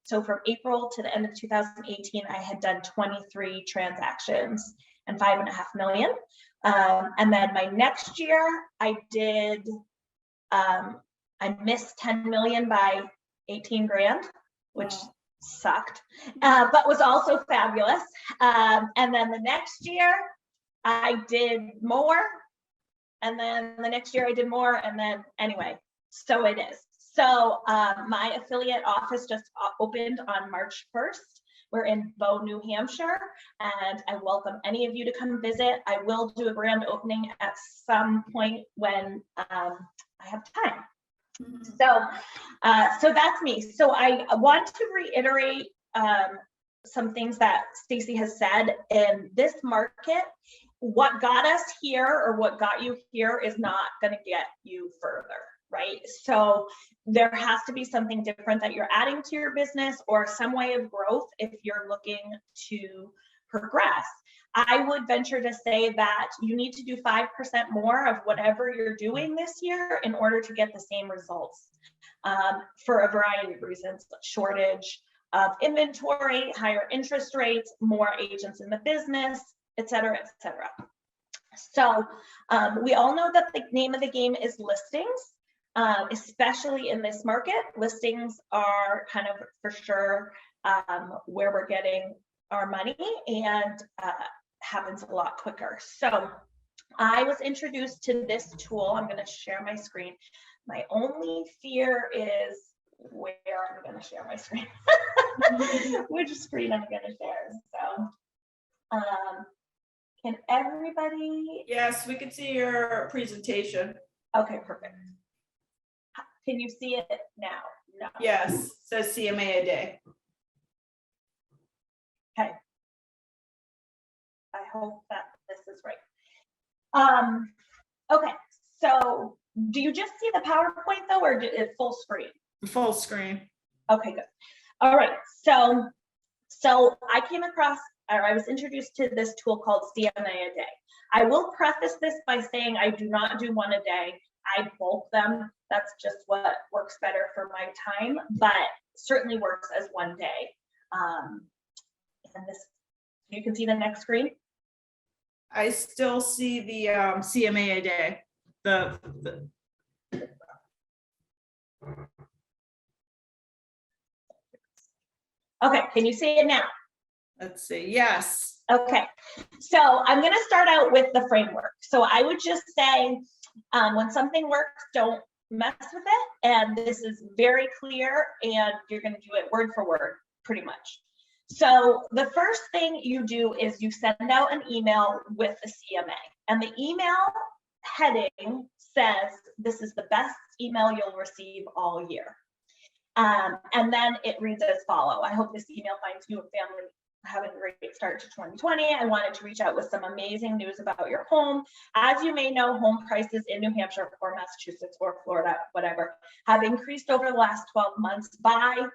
so from April to the end of 2018, I had done 23 transactions and 5.5 million. And then my next year, I did, I missed 10 million by 18 grand, which sucked, but was also fabulous. And then the next year, I did more, and then the next year I did more, and then anyway, so it is. So my affiliate office just opened on March 1st. We're in Bow, New Hampshire, and I welcome any of you to come visit. I will do a grand opening at some point when I have time. So that's me. So I want to reiterate some things that Stacy has said. In this market, what got us here or what got you here is not going to get you further, right? So there has to be something different that you're adding to your business or some way of growth if you're looking to progress. I would venture to say that you need to do 5% more of whatever you're doing this year in order to get the same results for a variety of reasons: shortage of inventory, higher interest rates, more agents in the business, et cetera, et cetera. So we all know that the name of the game is listings, especially in this market. Listings are kind of for sure where we're getting our money, and happens a lot quicker. So I was introduced to this tool. I'm going to share my screen. My only fear is where I'm going to share my screen. Which screen I'm going to share. So can everybody? Yes, we can see your presentation. Okay, perfect. Can you see it now? No. Yes, says CMA a day. Okay. I hope that this is right. Okay, so do you just see the PowerPoint though, or is it full screen? Full screen. Okay, good. All right, so I came across, or I was introduced to this tool called CMA a day. I will preface this by saying I do not do one a day. I bulk them. That's just what works better for my time, but certainly works as one day. And this, you can see the next screen. I still see the CMA a day. Okay, can you see it now? Let's see. Yes. Okay, so I'm going to start out with the framework. So I would just say when something works, don't mess with it. And this is very clear, and you're going to do it word for word, pretty much. So the first thing you do is you send out an email with a CMA, and the email heading says, this is the best email you'll receive all year. And then it reads as follow. I hope this email finds you and family having a great start to 2020. I wanted to reach out with some amazing news about your home. As you may know, home prices in New Hampshire or Massachusetts or Florida, whatever, have increased over the last 12 months by,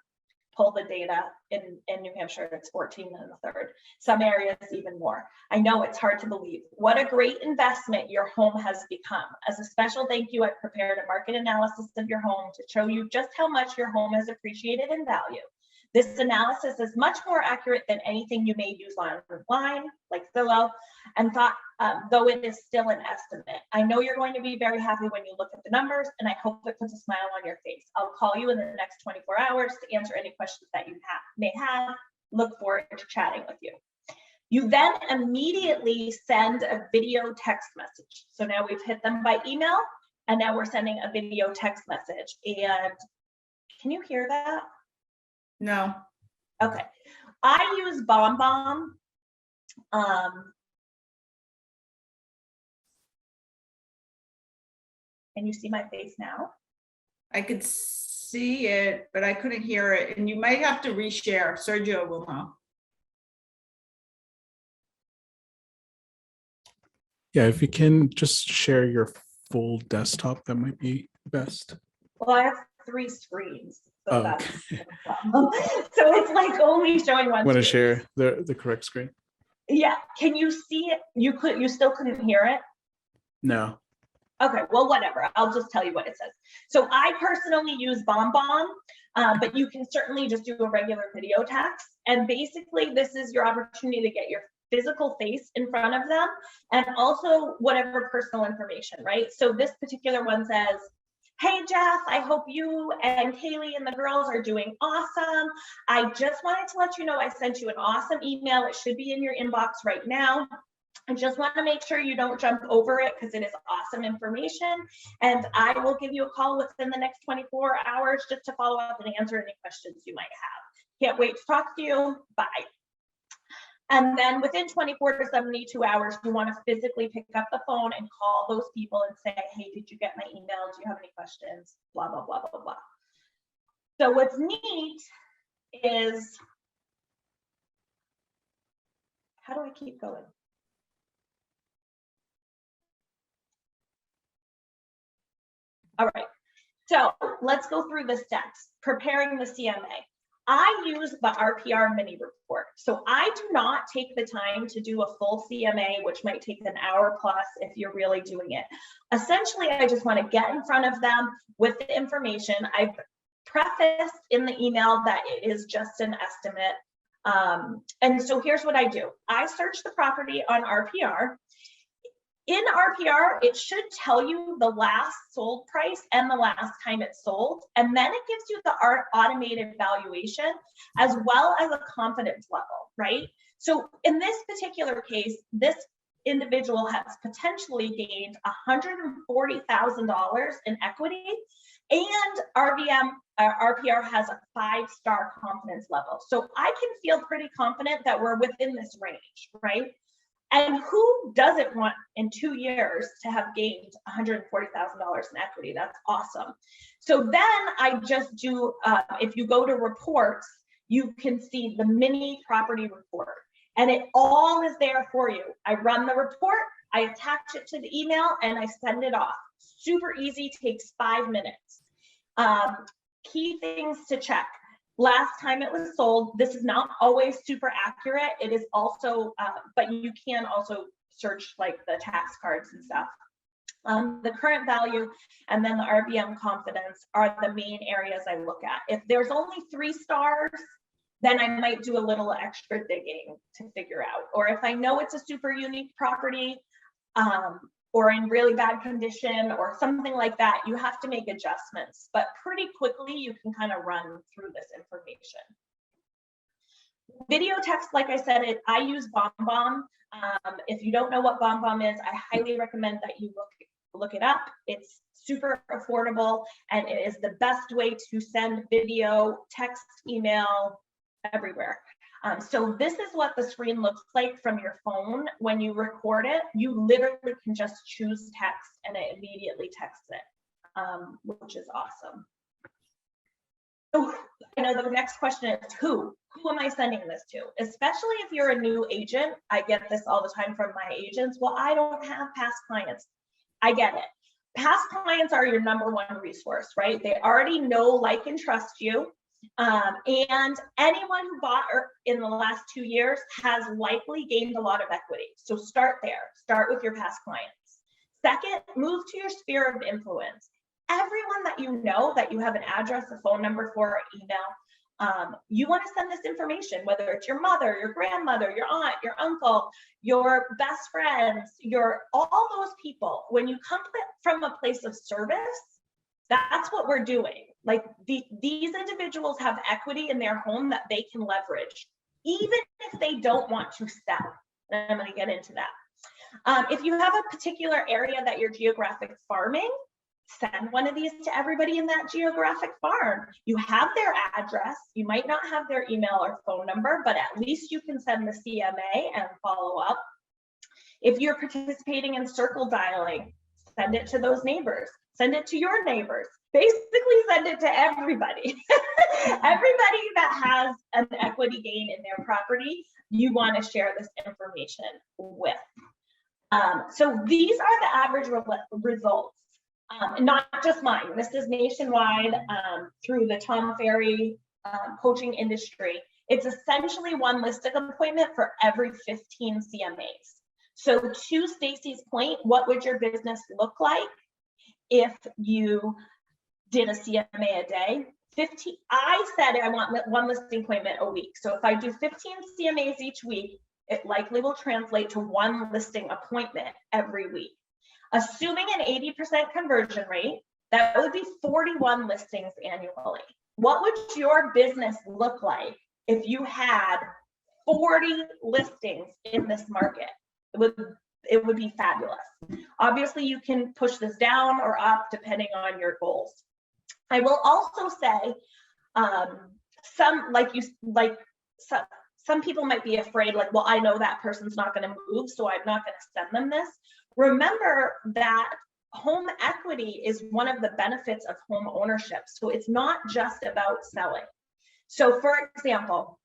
pull the data, in New Hampshire, it's 14 and a third. Some areas even more. I know it's hard to believe. What a great investment your home has become. As a special thank you, I prepared a market analysis of your home to show you just how much your home has appreciated in value. This analysis is much more accurate than anything you may use online, like Zillow, and thought, though it is still an estimate. I know you're going to be very happy when you look at the numbers, and I hope it puts a smile on your face. I'll call you in the next 24 hours to answer any questions that you may have. Look forward to chatting with you. You then immediately send a video text message. So now we've hit them by email, and now we're sending a video text message. And can you hear that? No. Okay. I use BombBomb. Can you see my face now? I could see it, but I couldn't hear it, and you might have to reshare. Sergio will know. Yeah, if you can just share your full desktop, that might be best. Well, I have 3 screens. So Oh, that's okay. the problem. So it's like only showing one. Want to screen. share the correct screen? Yeah, can you see it? You still couldn't hear it? No. Okay, well, whatever. I'll just tell you what it says. So I personally use BombBomb, but you can certainly just do a regular video text. And basically, this is your opportunity to get your physical face in front of them and also whatever personal information, right? So this particular one says, "Hey, Jeff, I hope you and Kaylee and the girls are doing awesome. I just wanted to let you know I sent you an awesome email. It should be in your inbox right now. I just want to make sure you don't jump over it because it is awesome information. And I will give you a call within the next 24 hours just to follow up and answer any questions you might have. Can't wait to talk to you. Bye." And then within 24 to 72 hours, you want to physically pick up the phone and call those people and say, "Hey, did you get my email? Do you have any questions?" Blah, blah, blah, blah, blah. So what's neat is, how do I keep going? All right, so let's go through the steps. Preparing the CMA. I use the RPR mini report. So I do not take the time to do a full CMA, which might take an hour plus if you're really doing it. Essentially, I just want to get in front of them with the information. I've prefaced in the email that it is just an estimate. And so here's what I do. I search the property on RPR. In RPR, it should tell you the last sold price and the last time it sold, and then it gives you the automated valuation as well as a confidence level, right? So in this particular case, this individual has potentially gained $140,000 in equity, and RPR has a 5-star confidence level. So I can feel pretty confident that we're within this range, right? And who doesn't want in 2 years to have gained $140,000 in equity? That's awesome. So then I just do, if you go to reports, you can see the mini property report and it all is there for you. I run the report, I attach it to the email and I send it off. Super easy, takes 5 minutes. Key things to check. Last time it was sold. This is not always super accurate. It is also, but you can also search like the tax cards and stuff. The current value and then the RBM confidence are the main areas I look at. If there's only 3 stars, then I might do a little extra digging to figure out. Or if I know it's a super unique property, or in really bad condition or something like that, you have to make adjustments, but pretty quickly you can kind of run through this information. Video text, like I said, I use BombBomb. If you don't know what BombBomb is, I highly recommend that you look it up. It's super affordable and it is the best way to send video, text, email, everywhere. So this is what the screen looks like from your phone. When you record it, you literally can just choose text and it immediately texts it, which is awesome. So I know the next question is who am I sending this to? Especially if you're a new agent. I get this all the time from my agents. Well, I don't have past clients. I get it. Past clients are your #1 resource, right? They already know, like, and trust you. And anyone who bought in the last 2 years has likely gained a lot of equity. So start there, start with your past clients. Second, move to your sphere of influence. Everyone that you know that you have an address, a phone number for, or email, you want to send this information, whether it's your mother, your grandmother, your aunt, your uncle, your best friends, all those people. When you come from a place of service, that's what we're doing. Like these individuals have equity in their home that they can leverage, even if they don't want to sell. And I'm going to get into that. If you have a particular area that you're geographic farming, send one of these to everybody in that geographic farm. You have their address. You might not have their email or phone number, but at least you can send the CMA and follow up. If you're participating in circle dialing, send it to those neighbors. send it to your neighbors, basically send it to everybody. Everybody that has an equity gain in their property, you want to share this information with. So these are the average results, not just mine. This is nationwide through the Tom Ferry coaching industry. It's essentially one listing appointment for every 15 CMAs. So to Stacy's point, what would your business look like if you did a CMA a day? 15, I said I want one listing appointment a week. So if I do 15 CMAs each week, it likely will translate to one listing appointment every week. Assuming an 80% conversion rate, that would be 41 listings annually. What would your business look like if you had 40 listings in this market? It would be fabulous. Obviously, you can push this down or up depending on your goals. I will also say, some people might be afraid, like, well, I know that person's not going to move, so I'm not going to send them this. Remember that home equity is one of the benefits of home ownership. So it's not just about selling. So for example,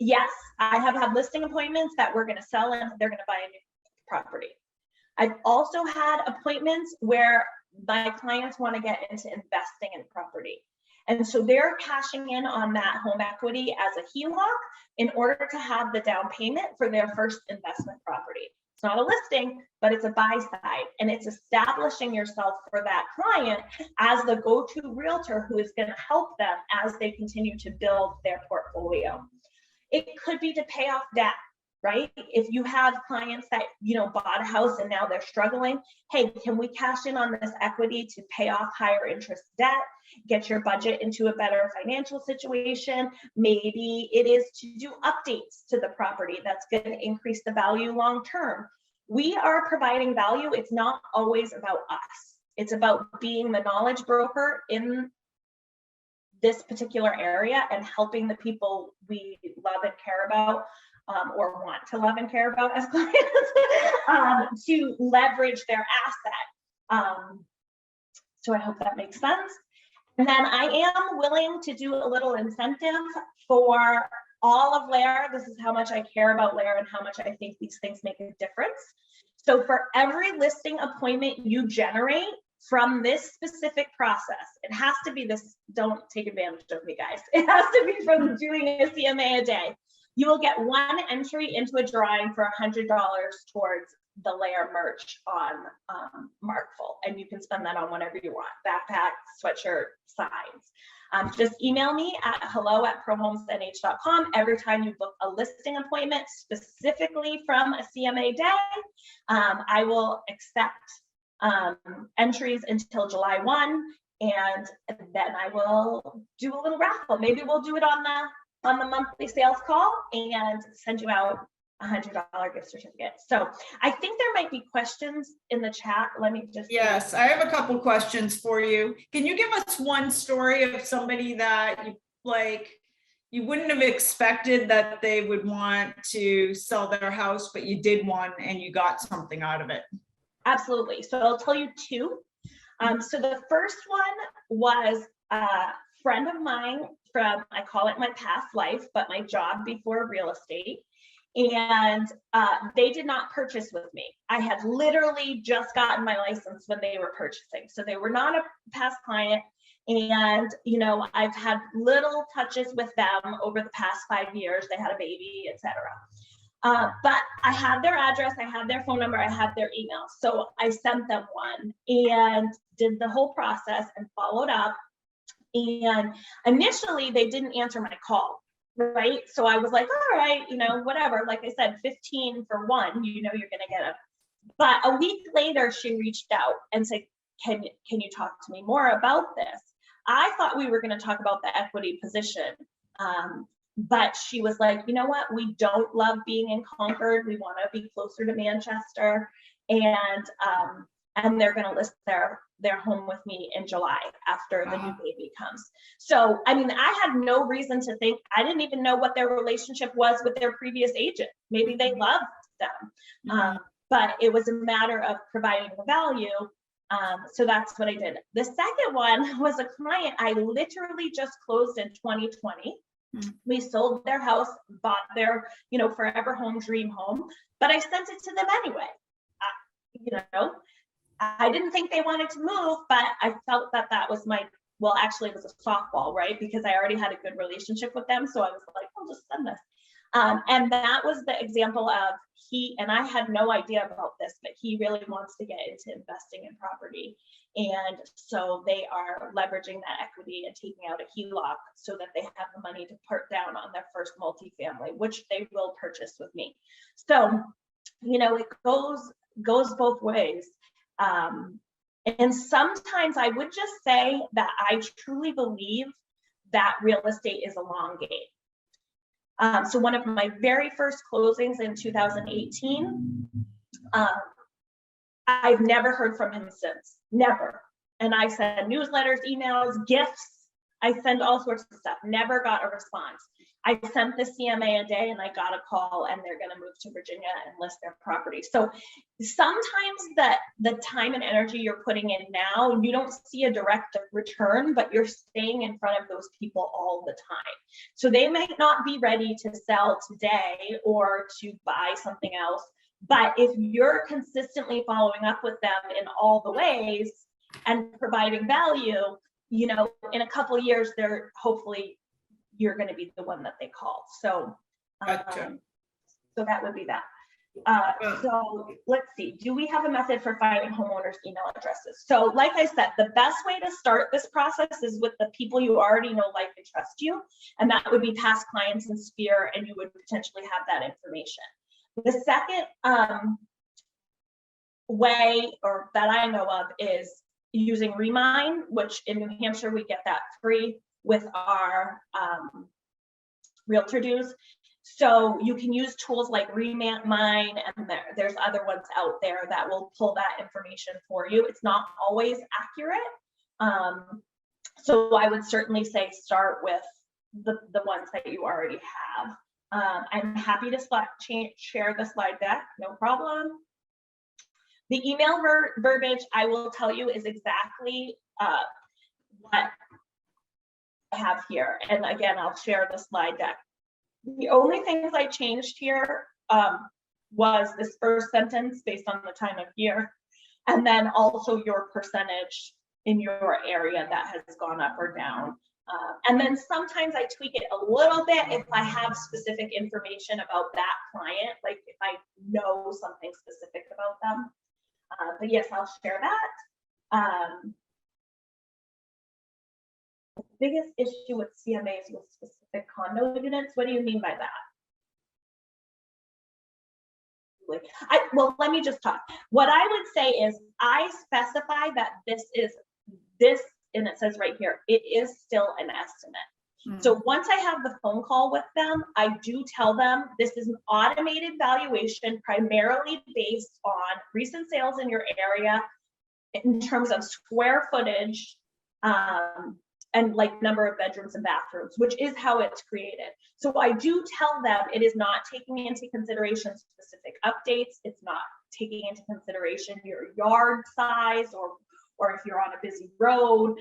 yes, I have had listing appointments that we're going to sell and they're going to buy a new property. I've also had appointments where my clients want to get into investing in property. And so they're cashing in on that home equity as a HELOC in order to have the down payment for their first investment property. It's not a listing, but it's a buy side, and it's establishing yourself for that client as the go-to realtor who is going to help them as they continue to build their portfolio. It could be to pay off debt, right? If you have clients that, you know, bought a house and now they're struggling, hey, can we cash in on this equity to pay off higher interest debt, get your budget into a better financial situation? Maybe it is to do updates to the property that's going to increase the value long term. We are providing value. It's not always about us. It's about being the knowledge broker in this particular area and helping the people we love and care about, or want to love and care about as clients, to leverage their asset. So I hope that makes sense. And then I am willing to do a little incentive for all of LAER. This is how much I care about LAER and how much I think these things make a difference. So for every listing appointment you generate from this specific process, it has to be this, don't take advantage of me, guys. It has to be from doing a CMA a day. You will get one entry into a drawing for $100 towards the LAER merch on Markful, and you can spend that on whatever you want, backpack, sweatshirt, signs. Just email me at hello@prohomesnh.com every time you book a listing appointment specifically from a CMA day. I will accept entries until July 1, and then I will do a little raffle. Maybe we'll do it on the monthly sales call and send you out a $100 gift certificate. So I think there might be questions in the chat. Let me just. Yes, I have a couple questions for you. Can you give us one story of somebody that you wouldn't have expected that they would want to sell their house, but you did one and you got something out of it? Absolutely. So I'll tell you two. So the first one was a friend of mine from, I call it my past life, but my job before real estate. And they did not purchase with me. I had literally just gotten my license when they were purchasing. So they were not a past client. And, you know, I've had little touches with them over the past 5 years. They had a baby, etc. But I had their address, I had their phone number, I had their email. So I sent them one and did the whole process and followed up. And initially they didn't answer my call, right? So I was like, all right, you know, whatever. Like I said, 15 for one, you know, you're gonna get it. But a week later, she reached out and said, can you talk to me more about this? I thought we were gonna talk about the equity position. But she was like, you know what? We don't love being in Concord. We want to be closer to Manchester, and they're going to list their home with me in July after the new baby comes. So, I mean, I had no reason to think. I didn't even know what their relationship was with their previous agent. Maybe they loved them, but it was a matter of providing the value. So that's what I did. The second one was a client I literally just closed in 2020. We sold their house, bought their, forever home, dream home, but I sent it to them anyway. I didn't think they wanted to move, but I felt that that was well, actually it was a softball, right? Because I already had a good relationship with them. So I was like, I'll just send this. And that was the example of and I had no idea about this, but he really wants to get into investing in property. And so they are leveraging that equity and taking out a HELOC so that they have the money to put down on their first multifamily, which they will purchase with me. So, it goes both ways. And sometimes I would just say that I truly believe that real estate is a long game. So one of my very first closings in 2018, I've never heard from him since, never. And I sent newsletters, emails, gifts. I send all sorts of stuff, never got a response. I sent the CMA a day and I got a call and they're gonna move to Virginia and list their property. So sometimes the time and energy you're putting in now, you don't see a direct return, but you're staying in front of those people all the time. So they might not be ready to sell today or to buy something else, but if you're consistently following up with them in all the ways and providing value, in a couple of years, you're going to be the one that they call. So, Gotcha. So that would be that. So let's see, do we have a method for finding homeowners' email addresses? So like I said, the best way to start this process is with the people you already know, like, and trust you. And that would be past clients in Sphere, and you would potentially have that information. The second way, or that I know of, is using Remind, which in New Hampshire, we get that free with our realtor dues. So you can use tools like Remind, and there's other ones out there that will pull that information for you. It's not always accurate. So I would certainly say start with the ones that you already have. I'm happy to share the slide deck, no problem. The email verbiage, I will tell you, is exactly what I have here. And again, I'll share the slide deck. The only things I changed here was this first sentence based on the time of year, and then also your percentage in your area that has gone up or down. And then sometimes I tweak it a little bit if I have specific information about that client, like if I know something specific about them. But yes, I'll share that. The biggest issue with CMAs with specific condo units, what do you mean by that? Well, let me just talk. What I would say is I specify that this, and it says right here, it is still an estimate. So once I have the phone call with them, I do tell them this is an automated valuation primarily based on recent sales in your area in terms of square footage and like number of bedrooms and bathrooms, which is how it's created. So I do tell them it is not taking into consideration specific updates. It's not taking into consideration your yard size or if you're on a busy road,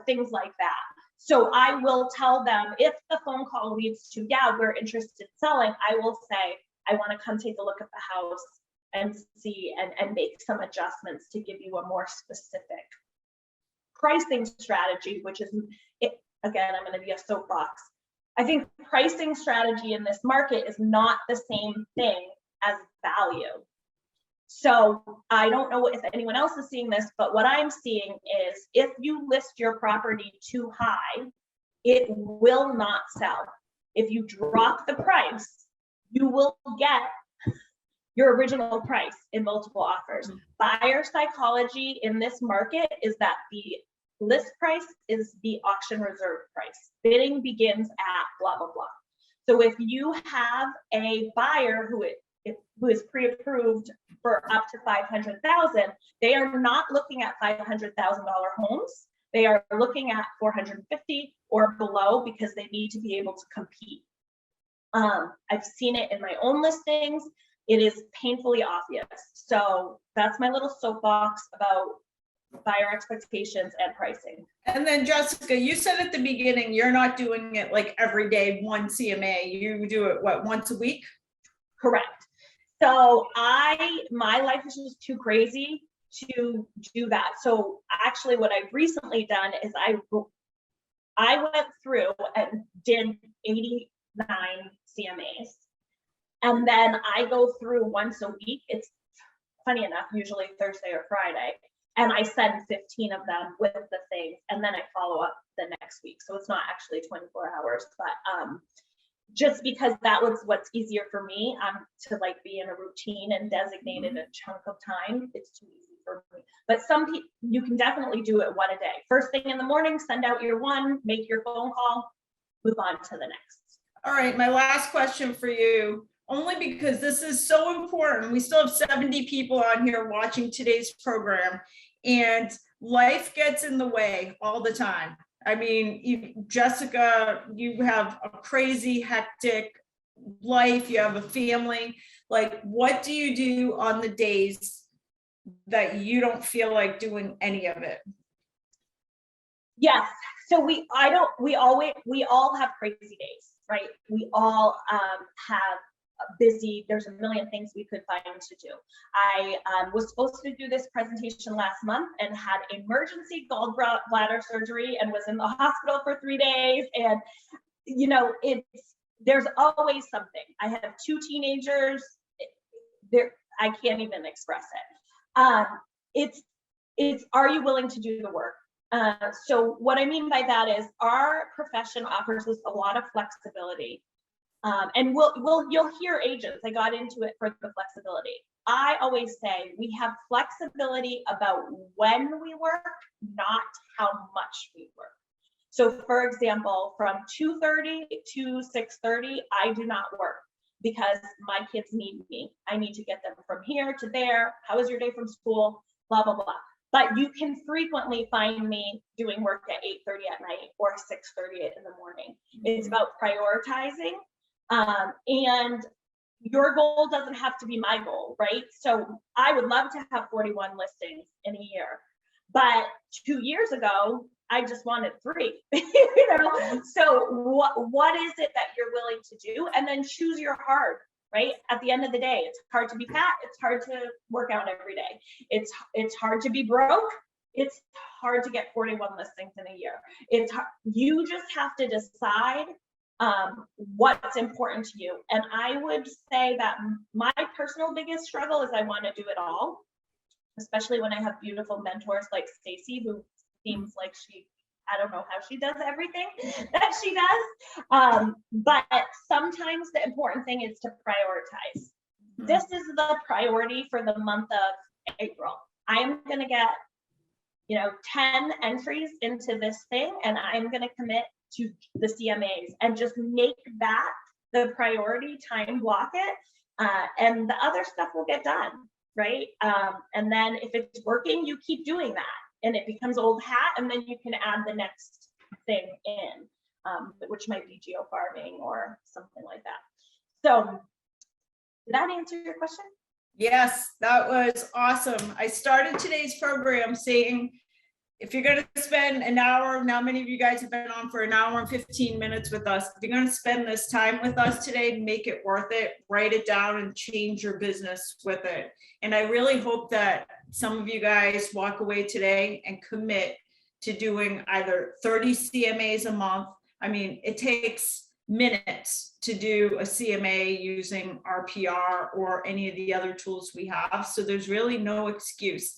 things like that. So I will tell them if the phone call leads to, yeah, we're interested in selling, I will say, I want to come take a look at the house and see and make some adjustments to give you a more specific pricing strategy, which is, again, I'm going to be a soapbox. I think pricing strategy in this market is not the same thing as value. So I don't know if anyone else is seeing this, but what I'm seeing is if you list your property too high, it will not sell. If you drop the price, you will get your original price in multiple offers. Buyer psychology in this market is that the list price is the auction reserve price. Bidding begins at blah, blah, blah. So if you have a buyer who is pre-approved for up to $500,000, they are not looking at $500,000 homes. They are looking at 450 or below because they need to be able to compete. I've seen it in my own listings. It is painfully obvious. So that's my little soapbox about buyer expectations and pricing. And then Jessica, you said at the beginning, you're not doing it like every day, one CMA. You do it, what, once a week? Correct. So my life is just too crazy to do that. So actually what I've recently done is I went through and did 89 CMAs. And then I go through once a week. It's funny enough, usually Thursday or Friday. And I send 15 of them with the things, and then I follow up the next week. So it's not actually 24 hours, but just because that was what's easier for me to like be in a routine and designated a chunk of time. It's too easy for me. But some people, you can definitely do it one a day. First thing in the morning, send out your one, make your phone call, move on to the next. All right, my last question for you, only because this is so important. We still have 70 people on here watching today's program, and life gets in the way all the time. I mean, Jessica, you have a crazy, hectic life. You have a family. Like, what do you do on the days that you don't feel like doing any of it? Yes. So we all have crazy days, right? We all have busy, there's a million things we could find to do. I was supposed to do this presentation last month and had emergency gallbladder surgery and was in the hospital for 3 days. And, you know, there's always something. I have 2 teenagers. I can't even express it. It's, are you willing to do the work? So what I mean by that is our profession offers us a lot of flexibility. And you'll hear agents, I got into it for the flexibility. I always say we have flexibility about when we work, not how much we work. So for example, from 2:30 to 6:30, I do not work because my kids need me. I need to get them from here to there. How was your day from school? Blah, blah, blah. But you can frequently find me doing work at 8:30 at night or 6:30 in the morning. It's about prioritizing. And your goal doesn't have to be my goal, right? So I would love to have 41 listings in a year, but 2 years ago, I just wanted 3, you know? So what is it that you're willing to do? And then choose your hard, right? At the end of the day, it's hard to be fat. It's hard to work out every day. It's hard to be broke. It's hard to get 41 listings in a year. You just have to decide what's important to you. And I would say that my personal biggest struggle is I want to do it all, especially when I have beautiful mentors like Stacy, who seems like I don't know how she does everything that she does. But sometimes the important thing is to prioritize. This is the priority for the month of April. I'm going to get, 10 entries into this thing, and I'm going to commit to the CMAs and just make that the priority, time block it, and the other stuff will get done, right? And then if it's working, you keep doing that and it becomes old hat, and then you can add the next thing in, which might be geofarming or something like that. So did that answer your question? Yes, that was awesome. I started today's program saying, if you're going to spend an hour, now many of you guys have been on for an hour and 15 minutes with us. If you're going to spend this time with us today, make it worth it, write it down and change your business with it. And I really hope that some of you guys walk away today and commit to doing either 30 CMAs a month. I mean, it takes minutes to do a CMA using RPR or any of the other tools we have. So there's really no excuse.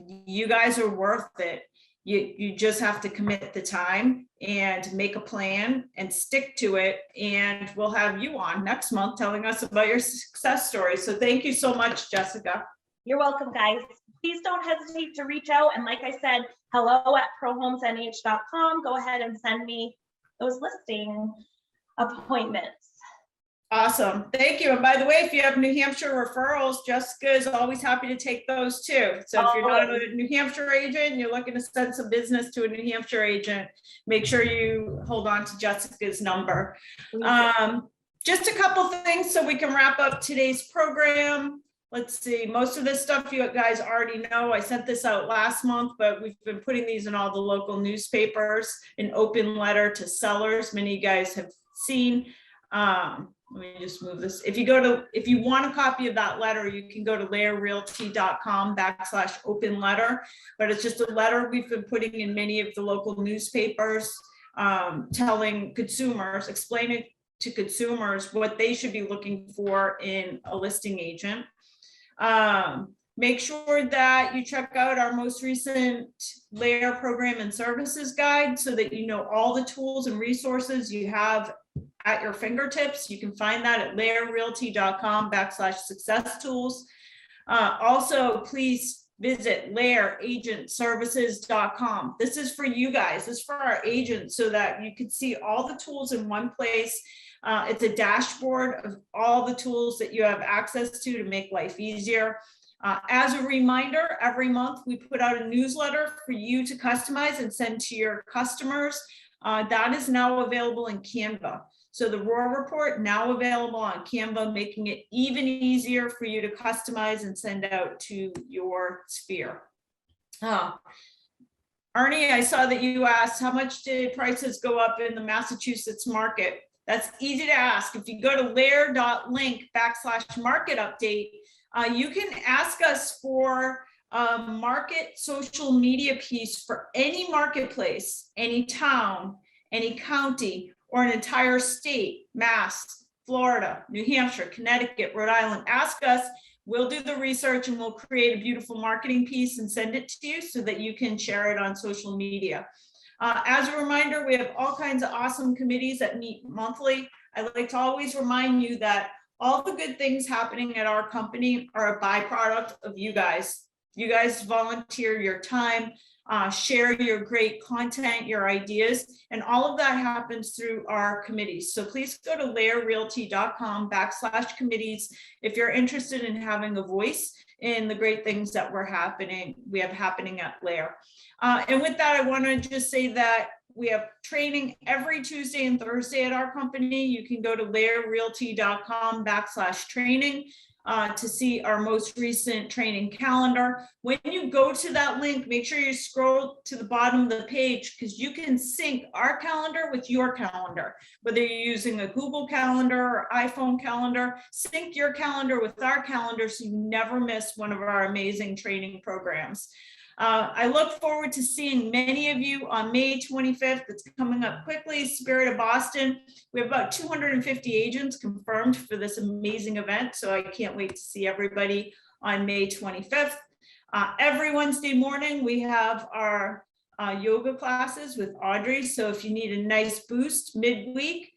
You guys are worth it. You just have to commit the time and make a plan and stick to it. And we'll have you on next month telling us about your success story. So thank you so much, Jessica. You're welcome, guys. Please don't hesitate to reach out. And like I said, hello@prohomesnh.com. Go ahead and send me those listing appointments. Awesome. Thank you. And by the way, if you have New Hampshire referrals, Jessica is always happy to take those too. So if you're not a New Hampshire agent and you're looking to send some business to a New Hampshire agent, make sure you hold on to Jessica's number. Just a couple things so we can wrap up today's program. let's see, most of this stuff you guys already know. I sent this out last month, but we've been putting these in all the local newspapers, an open letter to sellers. Many of you guys have seen. Let me just move this. If you want a copy of that letter, you can go to laerrealty.com/open letter, but it's just a letter we've been putting in many of the local newspapers, telling consumers, explaining to consumers what they should be looking for in a listing agent. Make sure that you check out our most recent LAER program and services guide so that you know all the tools and resources you have at your fingertips. You can find that at laerrealty.com/success tools. Also, please visit laeragentservices.com. This is for you guys, this is for our agents, so that you can see all the tools in one place. It's a dashboard of all the tools that you have access to make life easier. As a reminder, every month we put out a newsletter for you to customize and send to your customers. That is now available in Canva. So the Raw report now available on Canva, making it even easier for you to customize and send out to your sphere. Arnie, I saw that you asked how much did prices go up in the Massachusetts market. That's easy to ask. If you go to laer.link/market update, you can ask us for a market social media piece for any marketplace, any town, any county, or an entire state, Mass, Florida, New Hampshire, Connecticut, Rhode Island. Ask us, we'll do the research and we'll create a beautiful marketing piece and send it to you so that you can share it on social media. As a reminder, we have all kinds of awesome committees that meet monthly. I like to always remind you that all the good things happening at our company are a byproduct of you guys. You guys volunteer your time, share your great content, your ideas, and all of that happens through our committees. So please go to laerrealty.com/committees if you're interested in having a voice in the great things that we have happening at LAER. And with that, I want to just say that we have training every Tuesday and Thursday at our company. You can go to laerrealty.com/training to see our most recent training calendar. When you go to that link, make sure you scroll to the bottom of the page because you can sync our calendar with your calendar. Whether you're using a Google Calendar or iPhone calendar, sync your calendar with our calendar so you never miss one of our amazing training programs. I look forward to seeing many of you on May 25th. It's coming up quickly. Spirit of Boston. We have about 250 agents confirmed for this amazing event, so I can't wait to see everybody on May 25th. Every Wednesday morning, we have our yoga classes with Audrey. So if you need a nice boost midweek,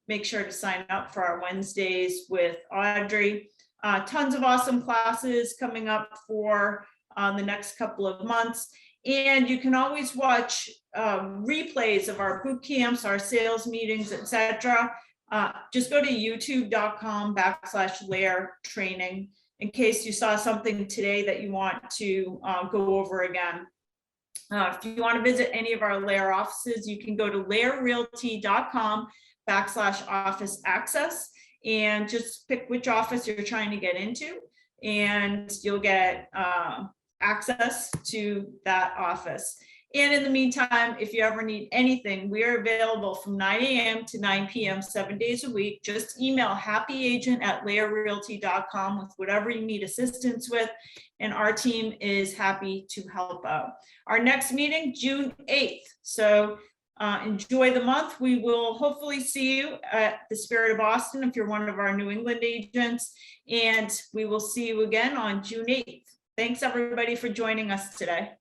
make sure to sign up for our Wednesdays with Audrey. Tons of awesome classes coming up for the next couple of months. And you can always watch replays of our boot camps, our sales meetings, etc. Just go to youtube.com/LAER training in case you saw something today that you want to go over again. If you want to visit any of our LAER offices, you can go to laerrealty.com/office access and just pick which office you're trying to get into, and you'll get access to that office. And in the meantime, if you ever need anything, we are available from 9 a.m. to 9 p.m. 7 days a week. Just email happyagent@laerrealty.com with whatever you need assistance with, and our team is happy to help out. Our next meeting, June 8th. So enjoy the month. We will hopefully see you at the Spirit of Boston if you're one of our New England agents, and we will see you again on June 8th. Thanks everybody for joining us today.